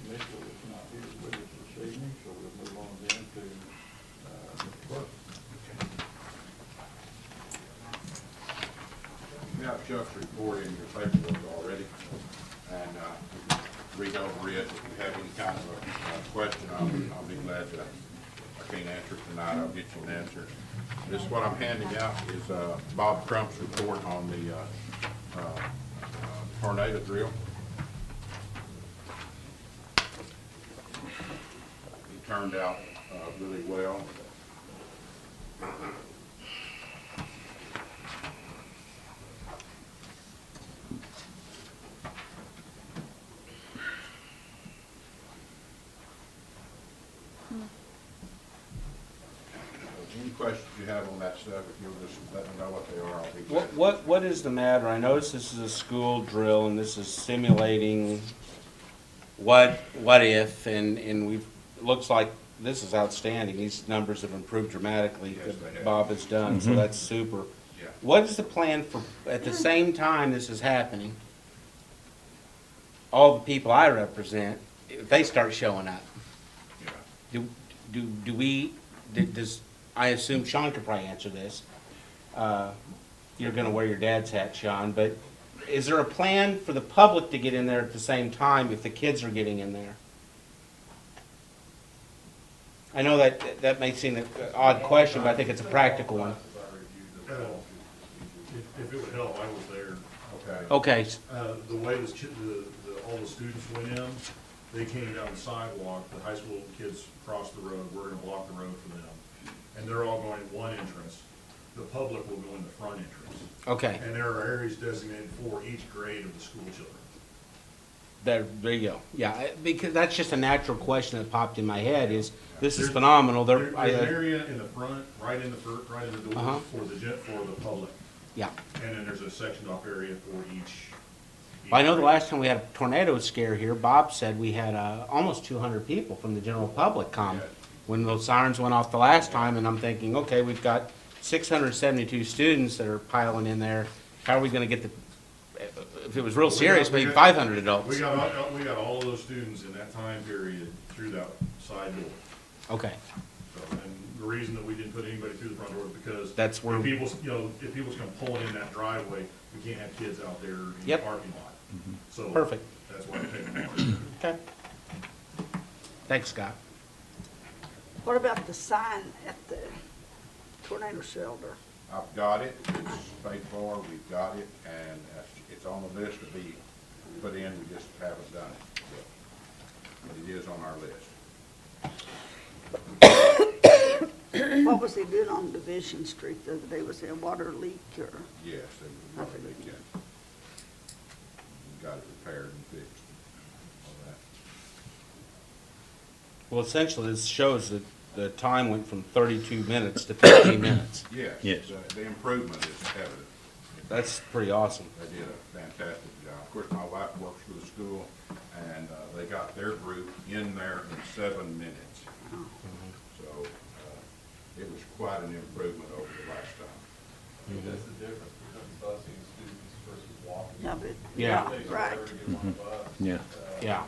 Mitchell is not here with us this evening, so we'll move on then to, clerk. You have Chuck's report in your paperwork already, and read over it. If you have any kind of a question, I'll be glad to. I can't answer it tonight, I'll get you an answer. This, what I'm handing out is Bob Crump's report on the tornado drill. It turned out really well. Any questions you have on that stuff, if you'll just let me know what they are, I'll be glad. What is the matter? I notice this is a school drill, and this is simulating what if, and it looks like this is outstanding. These numbers have improved dramatically Yes, they that have. Bob has done, so that's super. Yeah. What is the plan for, at the same time this is happening, all the people I represent, if they start showing up? Yeah. Does, I assume Sean could probably answer this. You're gonna wear your dad's hat, Sean, but is there a plan for the public to get in there at the same time if the kids are getting in there? I know that may seem an odd question, but I think it's a practical one. If it would help, I was there. Okay. Okay, The way all the students went in, they came down the sidewalk, the high school kids crossed the road, we're gonna block the road for them. And they're all going one entrance, the public will go in the front entrance. okay, And there are areas designated for each grade of the school children. there you go. Yeah, because that's just a natural question that popped in my head is, this is phenomenal. There's an area in the front, right in the door Uh-huh. for the public. Yeah. And then there's a sectioned off area for each. I know the last time we had a tornado scare here, Bob said we had almost 200 people from the general public come when those sirens went off the last time, and I'm thinking, okay, we've got 672 students that are piling in there. How are we going to get if it was real serious, maybe 500 adults? We got all of those students in that time period through that side door. Okay. the reason that we didn't put anybody through the front door is because That's where- if people's, you know, if people's come pulling in that driveway, we can't have kids out there in the Yep. parking lot. So Perfect. that's why we're taking them out. Okay. Thanks, Scott. What about the sign at the tornado shelter? I've got it, it's paid for, we've got it, and it's on the list to be put in, we just haven't done it yet. But it is on our list. What was he doing on Division Street the other day? Was there a water leak or? Yes, it was water leak, yes. Got it repaired and fixed. All that. Well, essentially, this shows that the time went from 32 minutes to 15 minutes. Yes. Yes. The improvement is evident. That's pretty awesome. They did a fantastic job. Of course, my wife works for the school, and they got their group in there in 7 minutes. So it was quite an improvement over the last time. That's the difference between busing students versus walking. Yeah, but, Yeah. It takes right. forever to get on a bus. Yeah. Yeah.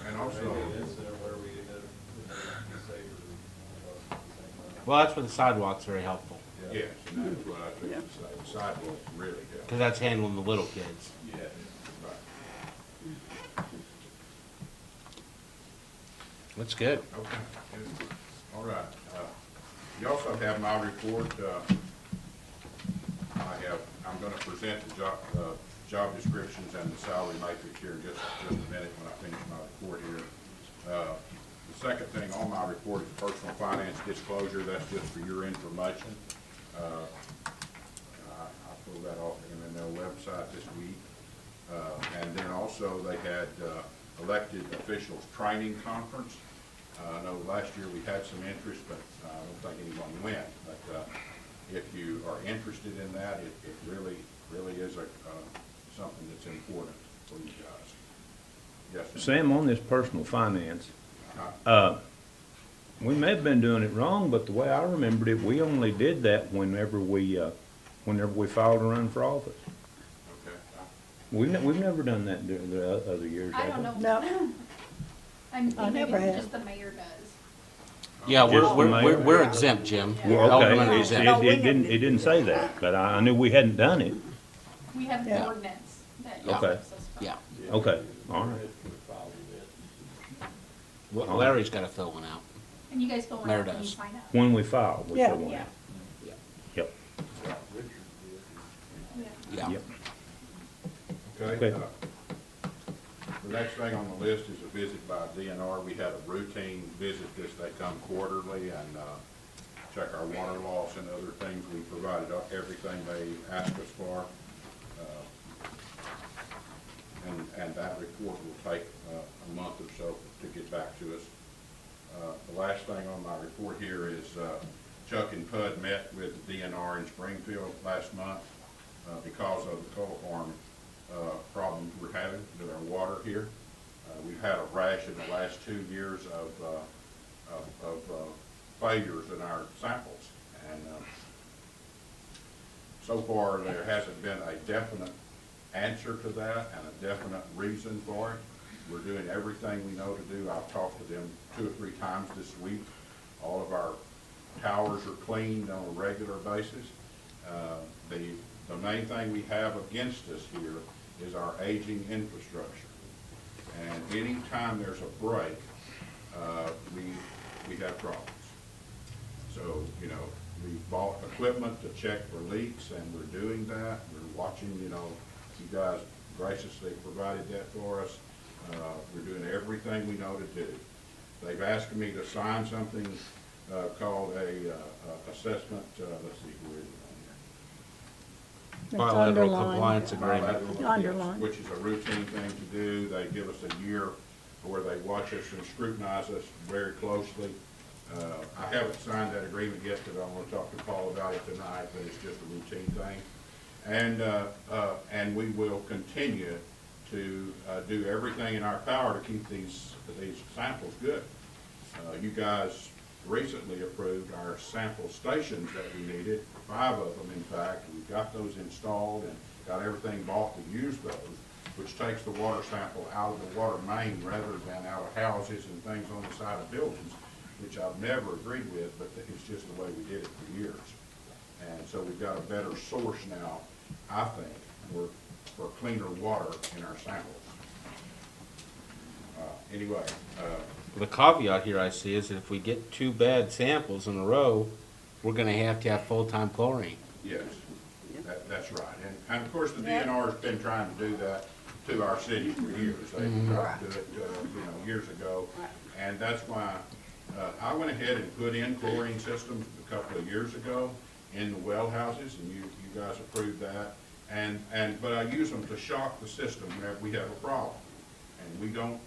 And Maybe also, an incident where we ended up being safer on the bus at the same time. Well, that's where the sidewalk's very helpful, yes, and that's what I think the sidewalk really helped. because that's handling the little kids. Yes. Right. That's good. Okay, good. All right. You also have my report. I'm gonna present the job descriptions and the salary matrix here in just a minute when I finish my report here. The second thing on my report is personal finance disclosure. That's just for your information. I pulled that off in their website this week. And then also they had elected officials training conference. I know last year we had some interest, but I don't think anyone went. But if you are interested in that, it really is something that's important for you guys. Yes, sir. Sam, on this personal finance, Uh, we may have been doing it wrong, but the way I remembered it, we only did that whenever we filed to run for office. Okay. We've never done that during the other years, I have don't we? know. No. I never have. Just the mayor does. Yeah, Just the mayor? we're exempt, Jim. Well, Aldermen are okay, exempt. No, we it didn't say that, but I knew we hadn't done it. We have an Yeah. ordinance that Yeah. Okay. keeps us from. Yeah. Okay, all right. Well, Larry's got to fill one out. And you guys fill one Mayor out when you does. sign up. When we file, we Yeah. fill one Yeah. out. Yep, Yeah. yep. Okay. Okay. The next thing on the list is a visit by DNR. We had a routine visit this, they come quarterly and check our water loss and other things. We provided everything they asked us for. And that report will take a month or so to get back to us. The last thing on my report here is Chuck and Pud met with the DNR in Springfield last month because of the coal farm problems we're having with our water here. We've had a rash in the last 2 years of failures in our samples. And so far, there hasn't been a definite answer to that and a definite reason for it. We're doing everything we know to do. I've talked to them 2 or 3 times this week. All of our towers are cleaned on a regular basis. The main thing we have against us here is our aging infrastructure. And any time there's a break, we have problems. So, you know, we bought equipment to check for leaks, and we're doing that. We're watching, you know, you guys graciously provided that for us. We're doing everything we know to do. They've asked me to sign something called a assessment, let's see, where is it It's Bilateral underlined. compliance on agreement. here? Bilateral, Underline. yes, which is a routine thing to do. They give us a year where they watch us and scrutinize us very closely. I haven't signed that agreement yet because I want to talk to Paul about it tonight, but it's just a routine thing. And we will continue to do everything in our power to keep these samples good. You guys recently approved our sample stations that we needed, 5 of them in fact. We've got those installed and got everything bought to use those, which takes the water sample out of the water main rather than out of houses and things on the side of buildings. which I've never agreed with, but it's just the way we did it for years. And so we've got a better source now, I think, for cleaner water in our samples. Anyway, The caveat here I see is that if we get 2 bad samples in a row, we're gonna have to have full-time chlorine. yes, that's right. And of course, the DNR's been trying to do that to our city for years. They tried to do it, years ago. And that's why I went ahead and put in chlorine systems a couple of years ago in the well houses, and you guys approved that. But I use them to shock the system whenever we have a problem. And we don't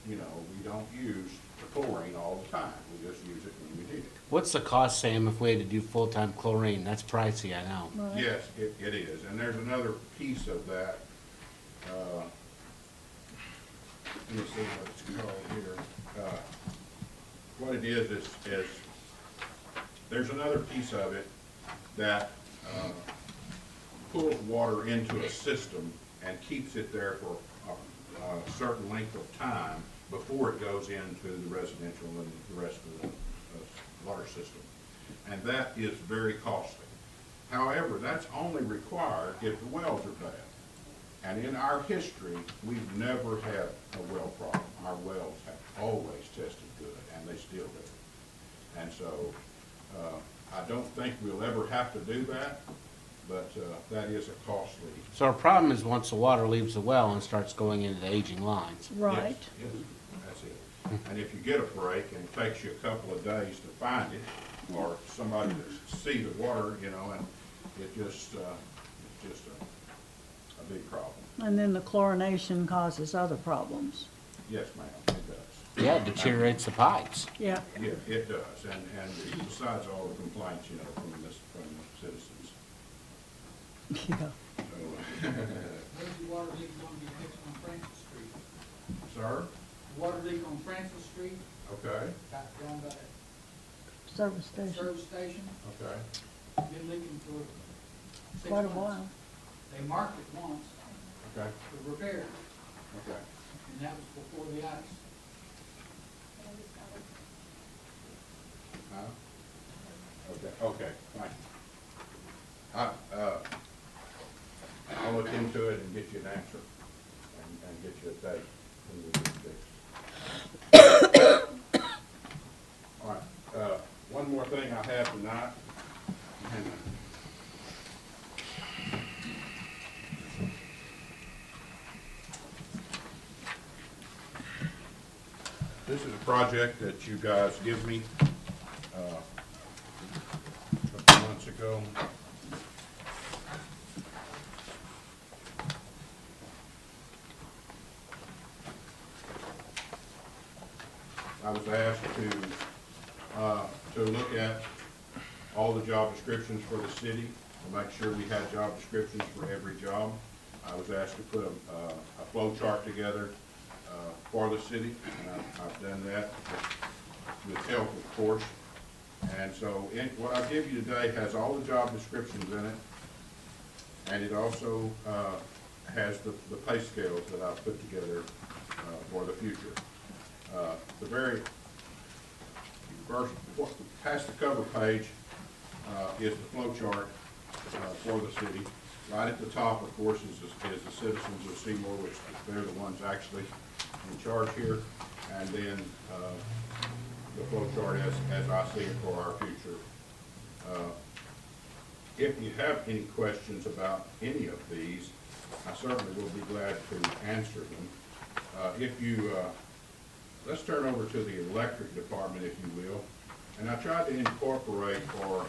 use the chlorine all the time. We just use it when we need it. What's the cost, Sam, if we had to do full-time chlorine? That's pricey, I know. Right. Yes, it is. And there's another piece of that. Let me see what it's called here. What it is there's another piece of it that pulls water into a system and keeps it there for a certain length of time before it goes into the residential and the rest of the water system. And that is very costly. However, that's only required if the wells are bad. And in our history, we've never had a well problem. Our wells have always tested good, and they still do. And so I don't think we'll ever have to do that, but that is a costly. So our problem is once the water leaves the well and starts going into the aging lines. Right. Yes, that's it. And if you get a break and it takes you a couple of days to find it, or somebody to see the water, and it just, it's just a big problem. And then the chlorination causes other problems. Yes, ma'am, it does. Yeah, it deteriorates the pipes. Yeah. Yeah, it does, and besides all the complaints, from the citizens. Yeah. So, Where's the water leak going to be fixed on Francis Street? Sir? Water leak on Francis Street, Okay, down by the Service station. service station, okay, been leaking for 6 Quite a months. while. They marked it once okay, for repair, okay. and that was before the ice. Okay, fine. I'll look into it and get you an answer, and get you a date when we get it fixed. All right, one more thing I have tonight. This is a project that you guys give me, a couple months ago. I was asked to look at all the job descriptions for the city, to make sure we had job descriptions for every job. I was asked to put a flow chart together for the city, and I've done that with help, of course. And so what I give you today has all the job descriptions in it, and it also has the pay scales that I've put together for the future. The very first, past the cover page is the flow chart for the city. Right at the top, of course, is the citizens of Seymour, which they're the ones actually in charge here. And then the flow chart as I see it for our future. If you have any questions about any of these, I certainly will be glad to answer them. Let's turn over to the electric department, if you will. And I tried to incorporate for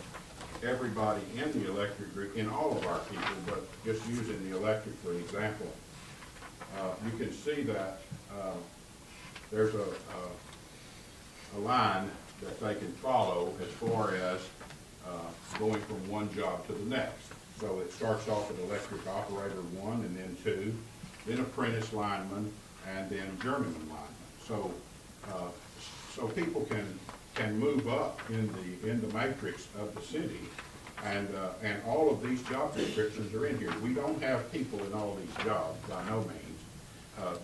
everybody in the electric group, in all of our people, but just using the electric for example. You can see that there's a line that they can follow as far as going from one job to the next. So it starts off at electric operator 1 and then 2, then apprentice lineman, and then journeyman lineman. So people can move up in the matrix of the city, and all of these job descriptions are in here. We don't have people in all these jobs by no means,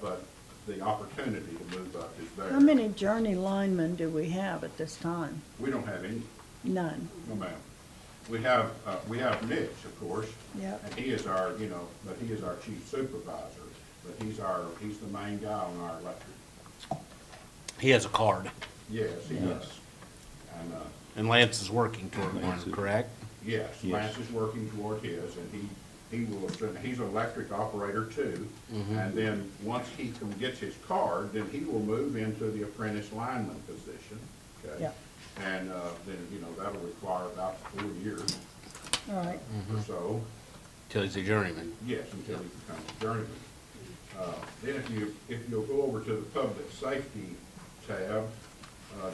but the opportunity to move up is there. How many journey linemen do we have at this time? We don't have any, None. no ma'am. We have Mitch, of course. Yep. And he is our, but he is our chief supervisor, but he's the main guy on our electric. He has a card, Yes, he does. And, and Lance is working toward one, correct? yes, Yes. Lance is working toward his, and he will, he's an electric operator too. And then, once he gets his card, then he will move into the apprentice lineman position, okay? Yeah. And, then, that'll require about 4 years All right. or so. Till he's a journeyman. Yes, until he becomes a journeyman. Then if you'll go over to the public safety tab,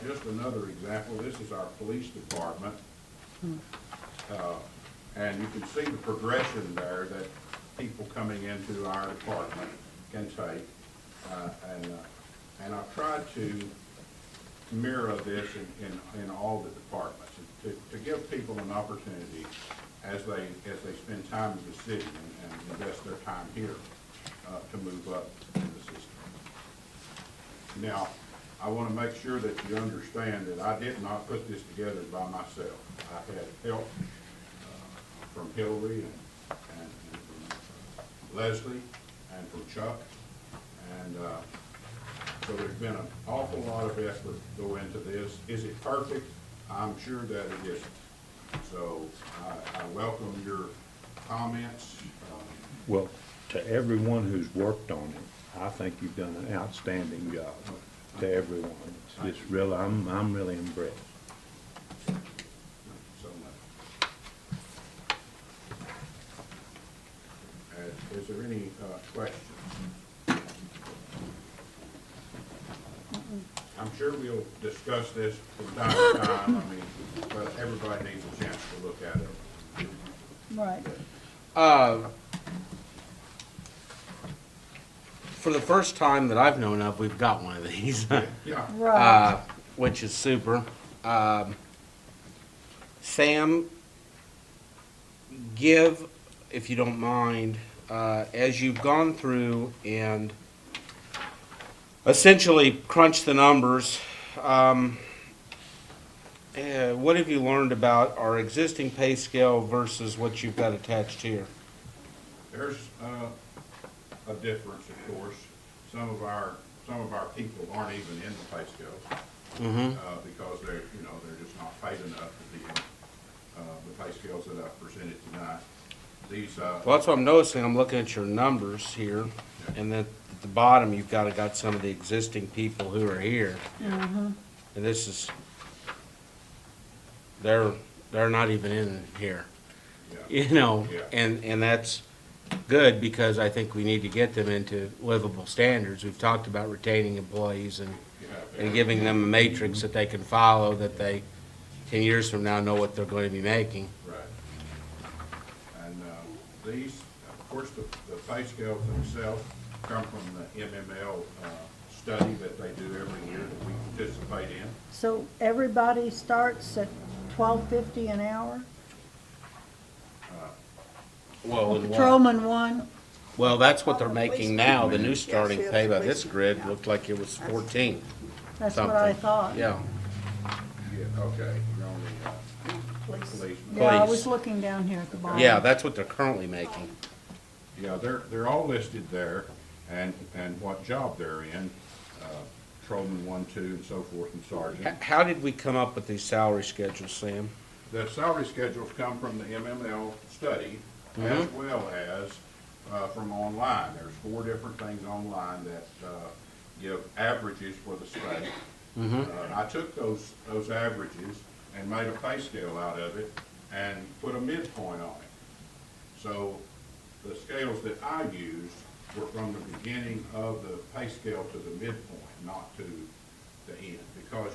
just another example, this is our police department. And you can see the progression there that people coming into our department can take. And I've tried to mirror this in all the departments, to give people an opportunity as they spend time in the city and invest their time here, to move up in the system. Now, I want to make sure that you understand that I did not put this together by myself. I had help from Hillary and from Leslie and from Chuck. And so there's been an awful lot of effort go into this. Is it perfect? I'm sure that it isn't. So I welcome your comments. Well, to everyone who's worked on it, I think you've done an outstanding job. To everyone, it's really, I'm really impressed. Thank you so much. Is there any questions? I'm sure we'll discuss this from time to time, but everybody needs a chance to look at it. Right. For the first time that I've known of, we've got one of these. Yeah. Right. Which is super. Sam, give, if you don't mind, as you've gone through and essentially crunched the numbers, what have you learned about our existing pay scale versus what you've got attached here? There's a difference, of course. Some of our people aren't even in the pay scales because they're just not paid enough to be in the pay scales that I've presented tonight. These Well, that's what I'm noticing. I'm looking at your numbers here, and then at the bottom, you've got some of the existing people who are here. And this is, they're not even in here, Yeah. and that's good, because I think we need to get them into livable standards. We've talked about retaining employees and giving them a matrix that they can follow, that they, 10 years from now, know what they're going to be making. Right. And these, of course, the pay scales themselves come from the MML study that they do every year that we participate in. So everybody starts at $12.50 an hour? Well, in what? Patrolman one? Well, that's what they're making now. The new starting pay by this grid looked like it was 14. That's what I something. thought. Yeah. Yeah, okay, you're on the policeman. Yeah, I Police. was looking down here at the bottom. Yeah, that's what they're currently making. Yeah, they're all listed there, and what job they're in, patrolman 1, 2, and so forth, and sergeant. How did we come up with these salary schedules, Sam? The salary schedules come from the MML study, as well as from online. There's 4 different things online that give averages for the state. I took those averages and made a pay scale out of it and put a midpoint on it. So the scales that I used were from the beginning of the pay scale to the midpoint, not to the end. Because,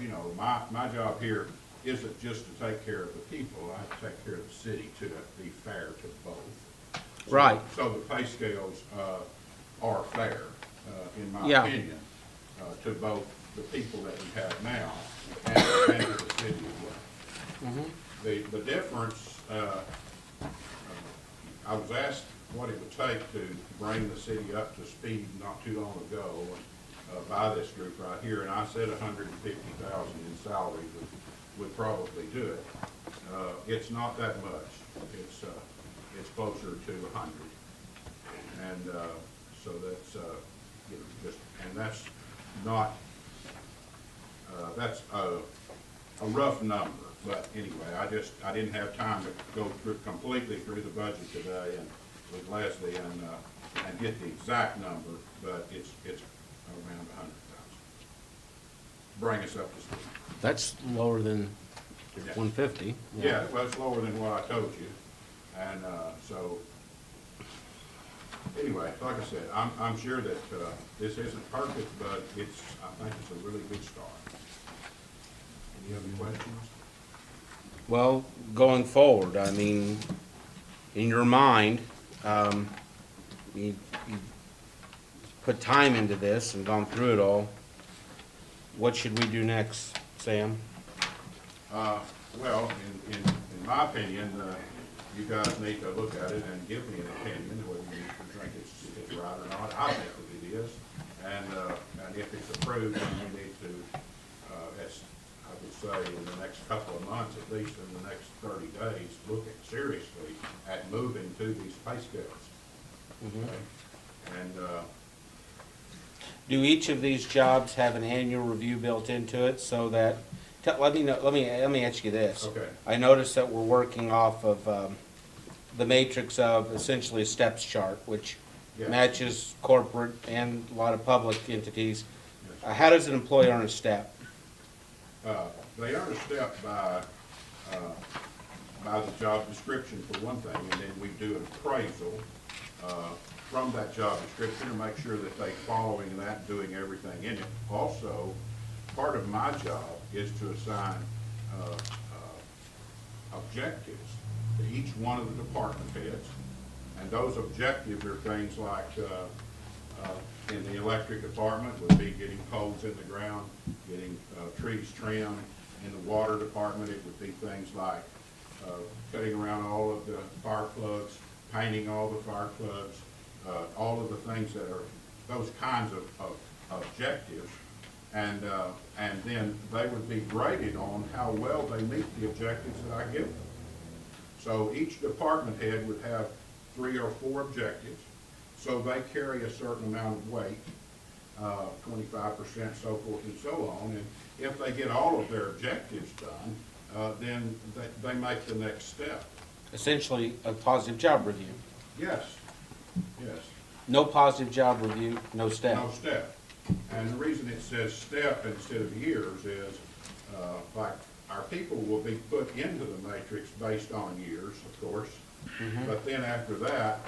my job here isn't just to take care of the people, I have to take care of the city to be fair to both. Right. So the pay scales are fair, in my Yeah. opinion, to both the people that we have now and to the city as well. The difference, I was asked what it would take to bring the city up to speed not too long ago, by this group right here, and I said 150,000 in salary would probably do it. It's not that much. It's closer to 100, and so that's you know, just, and that's not that's a rough number. But anyway, I didn't have time to go completely through the budget today and with Leslie and get the exact number, but it's around 100,000. Bring us up to speed. That's lower than Yeah. 150. Yeah, well, it's lower than what I told you, and so anyway, like I said, I'm sure that this isn't perfect, but I think it's a really good start. Any other questions? Well, going forward, I mean, in your mind, you put time into this and gone through it all. What should we do next, Sam? Well, in my opinion, you guys need to look at it and give me an opinion, whether you think it's right or not. I think that it is, and if it's approved, then we need to, as I would say, in the next couple of months, at least in the next 30 days, look at seriously at moving to these pay scales. Okay? And Do each of these jobs have an annual review built into it so that, let me ask you this. Okay. I noticed that we're working off of the matrix of essentially a steps chart, which Yes. matches corporate and a lot of public entities. How does an employee earn a step? They earn a step by the job description for one thing, and then we do an appraisal from that job description to make sure that they're following that, doing everything in it. Also, part of my job is to assign objectives to each one of the department heads, and those objectives are things like in the electric department would be getting poles in the ground, getting trees trimmed. In the water department, it would be things like cutting around all of the fire plugs, painting all the fire plugs, all of the things that are those kinds of objectives. And then they would be graded on how well they meet the objectives that I give them. So each department head would have 3 or 4 objectives. So they carry a certain amount of weight, 25%, so forth and so on. And if they get all of their objectives done, then they make the next step. Essentially, a positive job review. Yes, yes. No positive job review, no step. No step. And the reason it says step instead of years is, like, our people will be put into the matrix based on years, of course. But then after that,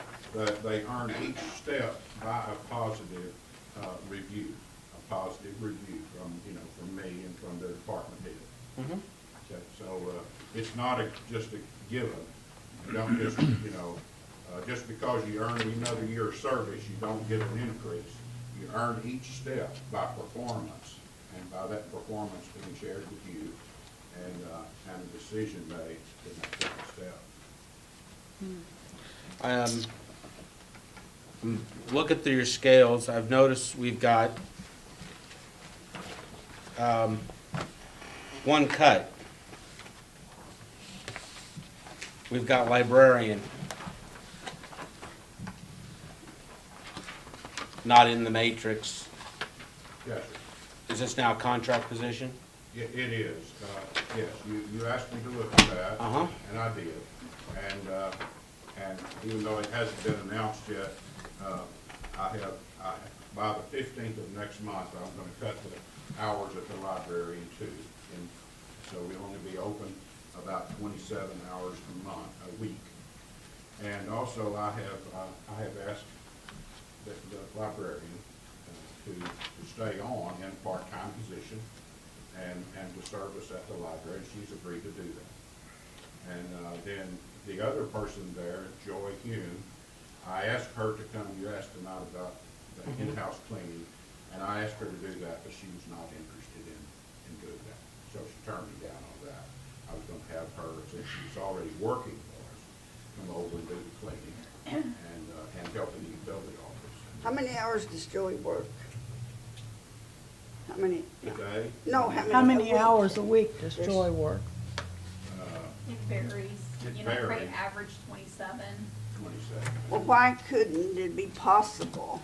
they earn each step by a positive review, from me and from the department head. Okay, so it's not just a given. You don't just, just because you earn another year of service, you don't get an increase. You earn each step by performance, and by that performance being shared with you, and a decision made to make that step. Looking through your scales, I've noticed we've got one cut. We've got librarian. Not in the matrix. Yes, sir. Is this now a contract position? It is, yes, you asked me to look at that. And I did. And even though it hasn't been announced yet, by the 15th of next month, I'm gonna cut the hours at the library in 2. And so we'll only be open about 27 hours a week. And also I have asked the librarian to stay on in a part-time position and to service at the library. She's agreed to do that. And then the other person there, Joy Hume, I asked her to come. You asked tonight about the in-house cleaning, and I asked her to do that, but she was not interested in doing that. So she turned me down on that. I was going to have her, since she's already working for us, come over and do the cleaning and help in the utility office. How many hours does Joey work? many, today. no, How many a week? hours a week does There's- Joy work? It varies, It you know, probably varies. average 27. 27. Well, why couldn't it be possible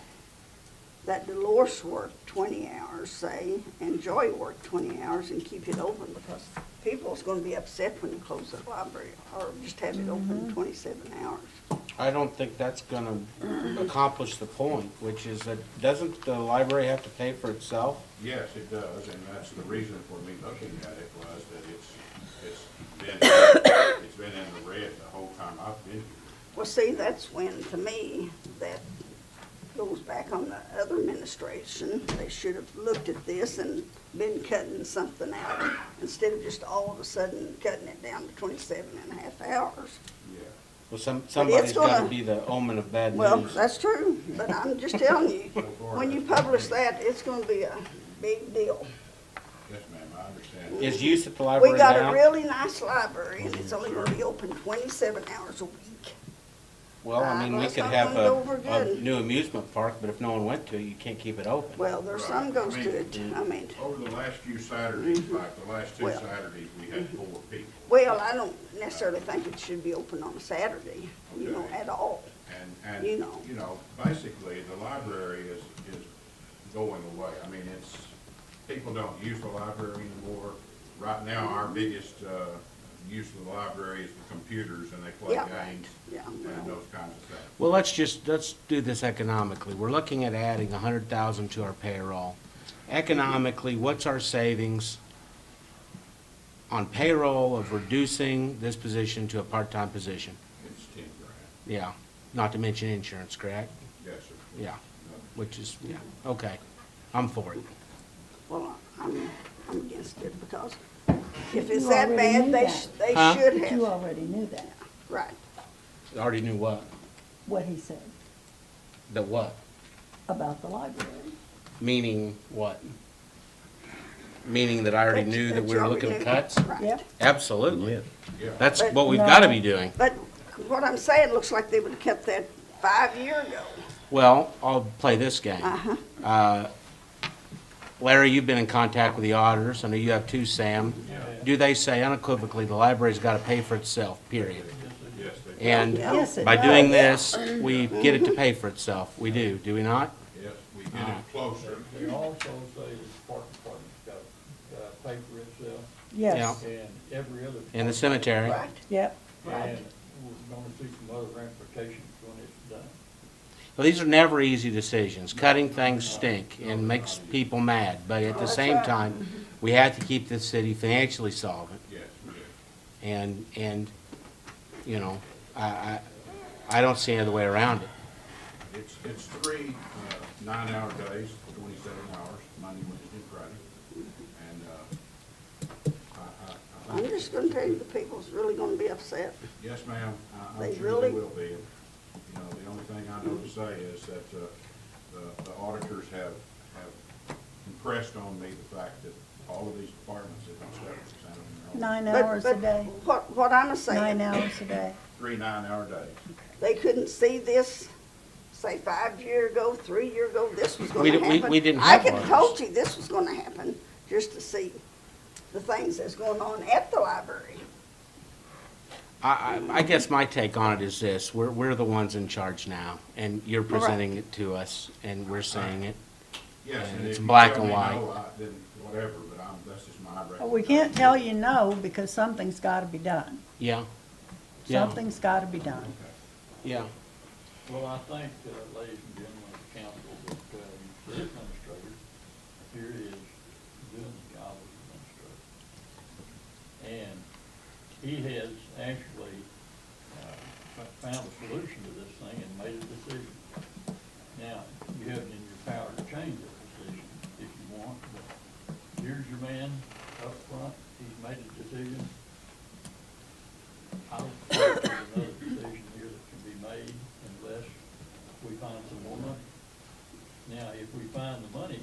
that Dolores worked 20 hours, say, and Joy worked 20 hours and keep it open? Because people's gonna be upset when you close the library, or just have it open 27 hours. I don't think that's gonna accomplish the point, which is that, doesn't the library have to pay for itself? Yes, it does, and that's the reason for me looking at it was that it's been in the red the whole time I've been here. Well, see, that's when, to me, that goes back on the other administration. They should have looked at this and been cutting something out instead of just all of a sudden cutting it down to 27 and a half hours. Yeah. Well, somebody's gotta gonna- be the omen of bad Well, news. that's true, but I'm just telling you, when you publish that, it's gonna be a big deal. Yes, ma'am, I understand. Is use at the We library got down? a really nice library, and it's only gonna be open 27 hours a week. Well, I mean, we That's could not have gonna go over a good. new amusement park, but if no one went to it, you can't keep it open. Well, there's some Right. goes I mean, to it, I mean, Over the last few Saturdays, like the last two Well. Saturdays, we had 4 people. well, I don't necessarily think it should be open on a Saturday, you know, Okay. at all. And, You know. basically, the library is going away. I mean, people don't use the library anymore. Right now, our biggest, use of the library is the computers, and they play Yeah, right. games Yeah, and well, those kinds of things. Well, let's do this economically. We're looking at adding 100,000 to our payroll. Economically, what's our savings on payroll of reducing this position to a part-time position? It's 10 grand. Yeah, not to mention insurance, correct? Yes, sir. Yeah, which is, yeah, okay. I'm for it. well, I'm against it because if it's You that already bad, knew they, that. they Huh? should But you have. already knew that, Right. I already knew what? what he said The what? about the library. Meaning what? Meaning that I already That- knew that that we you were already looking at knew. cuts? Right. Yep. Absolutely. Yeah. Yeah. That's But what we've no. gotta be doing. But what I'm saying, looks like they would've kept that 5 years ago. Well, I'll play this game. Uh-huh. Larry, you've been in contact with the auditors. I know you have too, Sam. Do they say unequivocally the library's got to pay for itself, period? Yes, they. And Yes, it by doing does. this, we get it to pay for itself. We do we not? Yes, we get it closer. They also say the park department's got to pay for itself, Yes, and every other. In the cemetery. Right. yep. And we're gonna see some other ramifications when it's done. Well, these are never easy decisions. Cutting things stink and makes people mad. But at the That's same right. time, we have to keep this city financially solvent. Yes, we do. And, you know, I don't see any other way around it. It's 3 9-hour days, 27 hours, Monday, Wednesday, Friday. And I I'm think, just gonna tell you, the people's really gonna be upset. yes, ma'am, They I'm sure really- they will be. You know, the only thing I know to say is that the auditors have impressed on me the fact that all of these departments have been stepping on their own. 9 But- hours a but day, What I'm 9 saying, hours a day. 3 9-hour days. they couldn't see this, say, 5 years ago, 3 years ago, this was We gonna di- we- happen. we didn't I have could have ours. told you this was gonna happen, just to see the things that's going on at the library. I guess my take on it is this: we're the ones in charge now, and you're Right. presenting it to us, and we're saying it. Yes, And and it's if you black tell and me white. no, then whatever, but that's just my recommendation. Well, we can't tell you no because something's got to be done. Yeah, yeah, Something's got to be done. yeah. Well, I think, ladies and gentlemen of the council, that the administrator here is doing the job of administrator. And he has actually found a solution to this thing and made a decision. Now, you have it in your power to change that decision if you want, but here's your man up front, he's made a decision. I don't think there's another decision here that can be made unless we find some more money. Now, if we find the money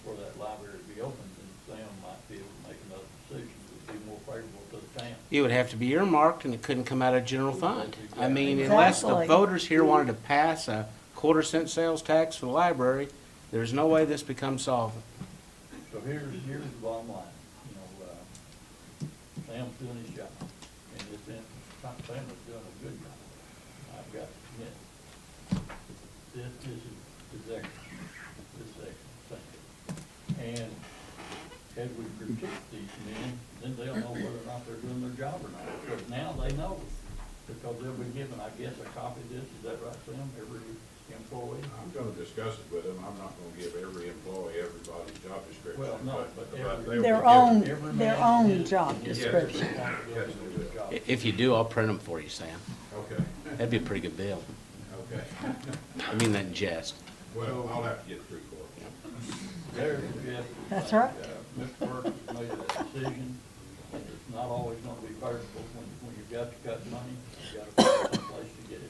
for that library to be open, then Sam might be able to make another decision that would be more favorable to the town. It would have to be earmarked, and it couldn't come out of general fund. I mean, unless the Exactly. voters here wanted to pass a 1/4 cent sales tax for the library, there's no way this becomes solvent. So here's the bottom line, you know, Sam's doing his job, and it's in, Sam is doing a good job. I've got to admit, this is excellent, this is excellent, thank you. And as we critique these men, then they'll know whether or not they're doing their job or not, because now they know, because they'll be given, I guess, a copy of this, is that right, Sam, every employee? I'm gonna discuss it with them. I'm not gonna give every employee everybody's job description. Well, no, but they every- will Their be own, given- Every their man own is- job is description. responsible to do his job. If you do, I'll print them for you, Sam. Okay, That'd be a pretty good bill. okay. I mean that in jest. Well, I'll have to get three quarters. There, yes. That's right. Mr. Burke has made a decision, and it's not always gonna be favorable when you've got to cut money, you gotta find some place to get it.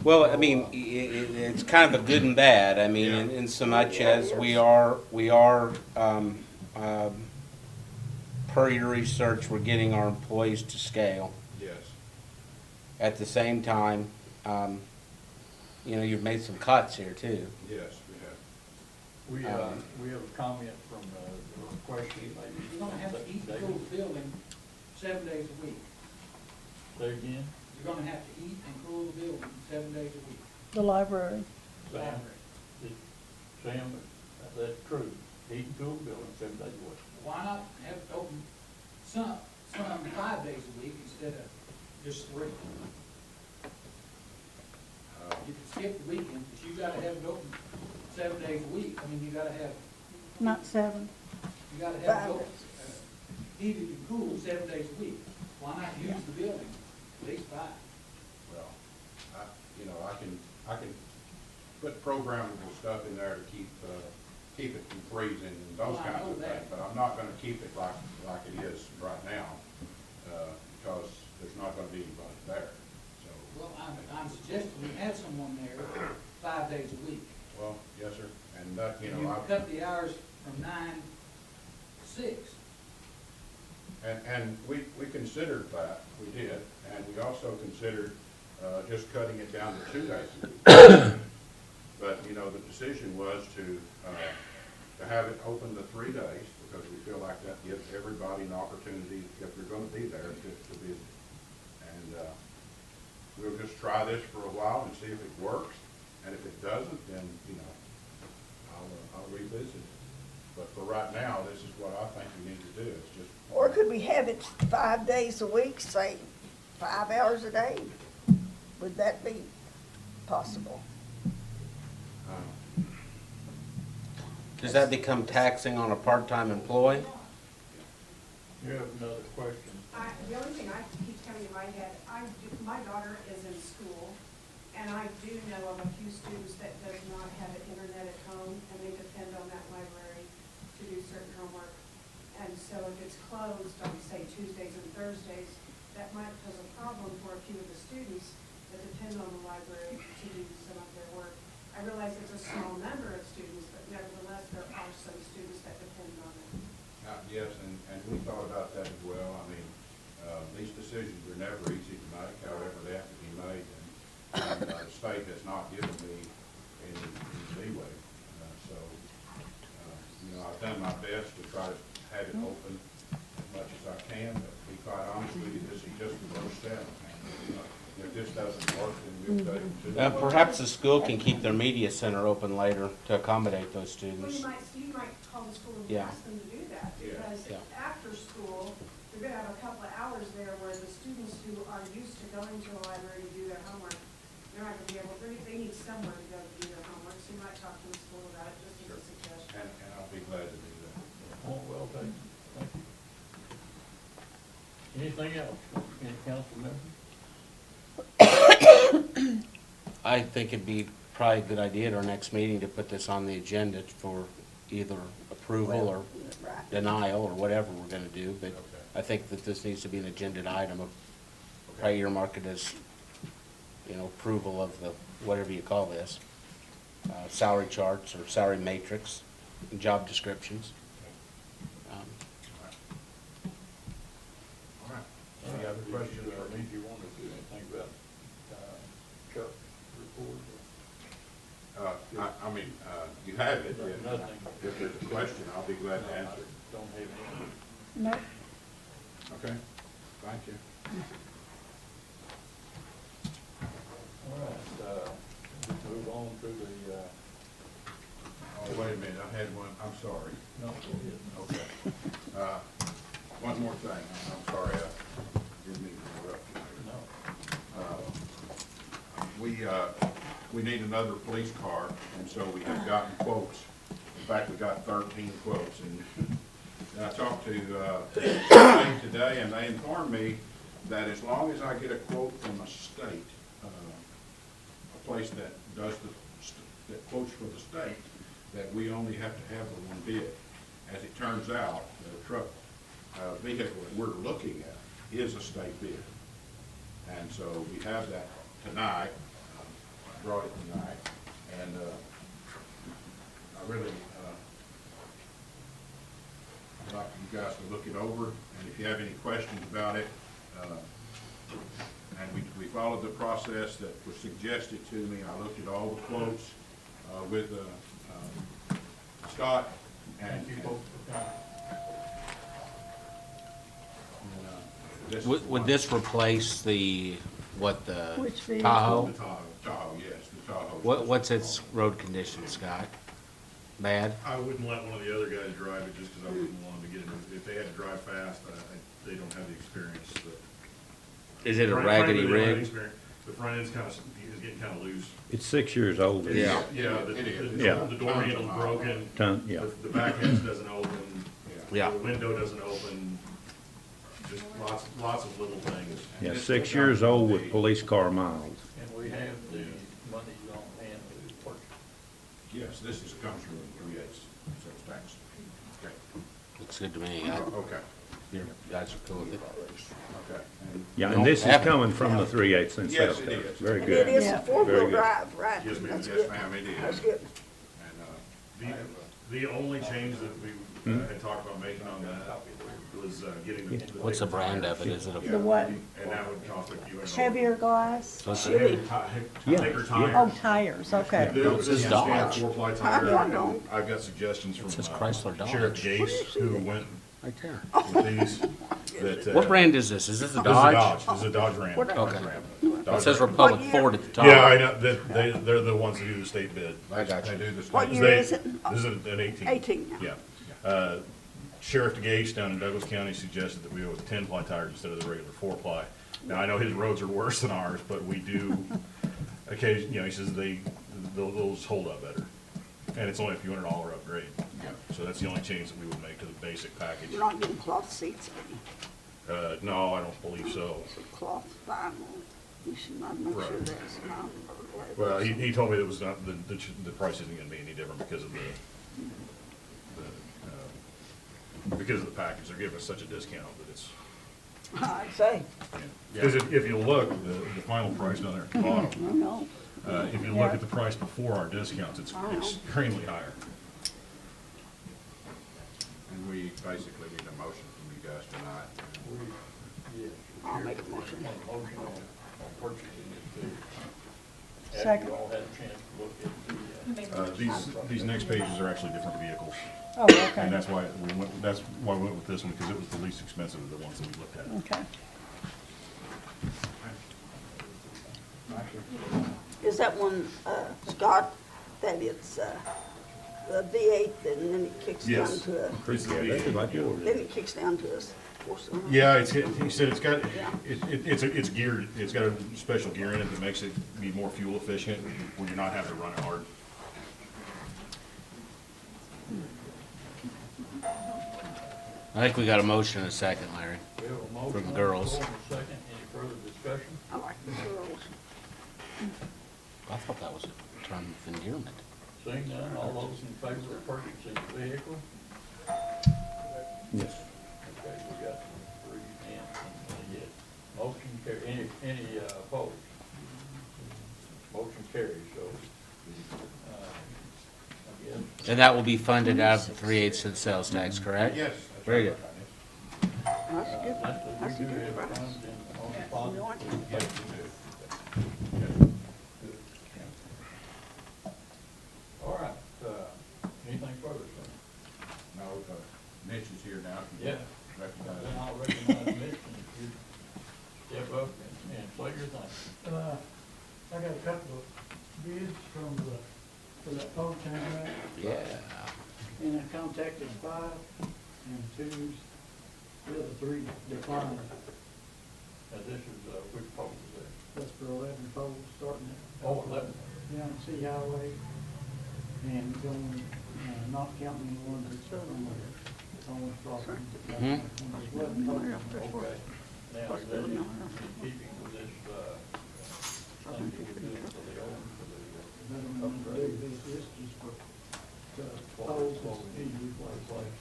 Well, I mean, it's kind of a good and bad. I mean, in so much as we are, per your research, we're getting our employees to scale. Yes. At the same time, you know, you've made some cuts here too. Yes, we have. We have a comment from the question maybe. You're gonna have to eat and cool the building 7 days a week. Say again? You're gonna have to eat and cool the building 7 days a week. The library. Sam, Sam, that's true. Heat and cool building 7 days a week. Why not have it open some 5 days a week instead of just 3? You can skip the weekend, but you gotta have it open 7 days a week. I mean, you gotta have, Not 7. you gotta have it open, heated and cool 7 days a week. Why not use the building at least 5? Well, you know, I can put programmable stuff in there to keep it from freezing and those Well, I kinds know of that. things, but I'm not gonna keep it like it is right now, because there's not gonna be anybody there, so. Well, I'm suggesting we have someone there 5 days a week. Well, yes, sir, and that, you And know, you cut the hours from 9 to 6. and we considered that, we did, and we also considered, just cutting it down to 2 days a week. But, you know, the decision was to have it open the 3 days, because we feel like that gives everybody an opportunity, if they're gonna be there, to be. And, we'll just try this for a while and see if it works, and if it doesn't, then, you know, I'll revisit it. But for right now, this is what I think we need to do, it's just. Or could we have it 5 days a week, say 5 hours a day? Would that be possible? Does that become taxing on a part-time employee? You have another question? The only thing I keep coming in my head, my daughter is in school, and I do know of a few students that does not have an internet at home, and they depend on that library to do certain homework. And so if it's closed on, say, Tuesdays and Thursdays, that might pose a problem for a few of the students that depend on the library to do some of their work. I realize it's a small number of students, but nevertheless, there are some students that depend on it. Yes, and we thought about that as well. I mean, these decisions are never easy to make, however they have to be made. And the state has not given me any leeway. So, you know, I've done my best to try to have it open as much as I can, but to be quite honest with you, this is just the first step. If this doesn't work, then we'll take it to. Perhaps the school can keep their media center open later to accommodate those Well, students. you might call the school and Yeah. ask them to do that, Yeah. because Yeah. after school, you're gonna have a couple of hours there where the students who are used to going to the library to do their homework, they're not gonna be able, they need somewhere to go to do their homework, so you might talk to the school about it, just as a suggestion. And I'll be glad to do that. Oh, well, thank you. Anything else, any council members? I think it'd be probably a good idea at our next meeting to put this on the agenda for either approval or Right. denial or whatever we're gonna do, but I think that this needs to be an agenda item of, probably earmark it as, you know, approval of the, whatever you call this, salary charts or salary matrix, and job descriptions. All right. Any other questions? Or means you want to do anything about, Chuck's report? I mean, you have it. Nothing. If there's a question, I'll I'll be glad to answer. Don't have any. No, Okay, thank you. All right, let's move on to the, Oh, wait a minute, I had one, I'm sorry. no, go ahead. Okay. One more thing, I'm sorry, I didn't mean to interrupt you. No. We need another police car, and so we have gotten quotes. In fact, we got 13 quotes, and I talked to Dave today, and they informed me that as long as I get a quote from a state, a place that does that quotes for the state, that we only have to have the one bid. As it turns out, the truck vehicle that we're looking at is a state bid. And so we have that tonight, brought it tonight, and I really like you guys to look it over, and if you have any questions about it, and we followed the process that was suggested to me. I looked at all the quotes with Scott, and Would this replace the, what, the Which vehicle? Tahoe? The Tahoe, yes, the Tahoe. What's its road condition, Scott? Bad? I wouldn't let one of the other guys drive it just because I wouldn't want them to get it. If they had to drive fast, they don't have the experience. Is it a Frankly, raggedy they don't have the rig? experience. The front end's is getting kind of loose. It's 6 years old. Yeah. Yeah, It is. the door handle's broken. Yeah. The back edge doesn't open. Yeah. The window doesn't open. Just lots of little things. Yeah, 6 years old with police car miles. And we have the money on hand to purchase. Yes, this comes from the 3/8 sales tax. Okay. Looks good to me. Okay, You guys are cool with it? okay. And Yeah, We and this is don't have it. coming from the 3/8 cent Yes, sales it tax. is. Very And good. it is a Yeah. Very four-wheel good. drive, right? Yes, ma'am. That's Yes, good. ma'am, it is. That's good. And, The only change that we had talked about making on that was getting the. What's the brand of it? Is it a? The what? And that would cost a few. Heavier glass? So it's- Chili. Thicker tires. Oh, tires, okay. This is Dodge. four-ply I tire, know. and I've got suggestions from It says Chrysler Dodge. Sheriff Gase, who went Right there. with these. That, What brand is this? Is this a This is a Dodge? Dodge, this is a Dodge Ram. What- Okay. Ram. It says Dodge Ram. Republic What year? Ford at the top. Yeah, I know, they're the ones who do the state bid. I got they you. do the What state. year is it? This is an 18. 18, yeah. Yeah. Sheriff Gase down in Douglas County suggested that we go with 10-ply tires instead of the regular 4-ply. Now, I know his roads are worse than ours, but we do occasionally, he says those hold up better. And it's only a few $100 upgrade. Yeah. So that's the only change that we would make to the basic package. You're not getting cloth seats, are you? No, I don't believe so. Cloth vinyl. You should not make sure Right. that's not. Well, he told me that was not, the price isn't gonna be any different because of because of the package. They're giving us such a discount that it's. I'd say, Because if you look, the final price down there at the I bottom, know. if you look at the price before our discounts, it's extremely higher. And we basically need a motion from you guys tonight. I'll make a motion. Motion on purchasing it too. Second. Have you all had a chance to look at the, These next pages are actually different vehicles. Oh, okay. And that's why we went with this one, because it was the least expensive of the ones that we looked at. Okay. Is that one, Scott, that it's the V8 and then it kicks down Yes. to a, It's the Yeah, that's V8. like yours. then it kicks down to a four-cylinder? Yeah, he said it's got, Yeah. it's geared, it's got a special gear in it that makes it be more fuel efficient when you're not having to run it hard. I think we got a motion in a second, Larry. we have a motion From the on girls. floor and a second. Any further discussion? I like the girls. I thought that was a term of endearment. Seeing none, all those in favor of purchasing the vehicle? Yes. Okay, we got 3 and a yes. Motion any opposed? Motion carries, so, I guess. And that will be funded out of the 3/8 cent sales tax, correct? Yes. Very good. That's good. Leslie, That's a you do good have price. funds on deposit? You want it? Yes, you do. All right, anything further, sir? No, up and say your thing. I got a couple of bids from for that pole camera, Yeah. and I contacted 5, and 2's, the other 3 declined. Now, this is, which pole is that? That's for 11 poles starting at. Oh, 11. Down Sea Highway, and going, not counting the ones that's on the property. Mhm. There's 11 poles. Okay. Now, is that in keeping with this, thing that we're doing for the old, for the, This is just for poles that need to be replaced.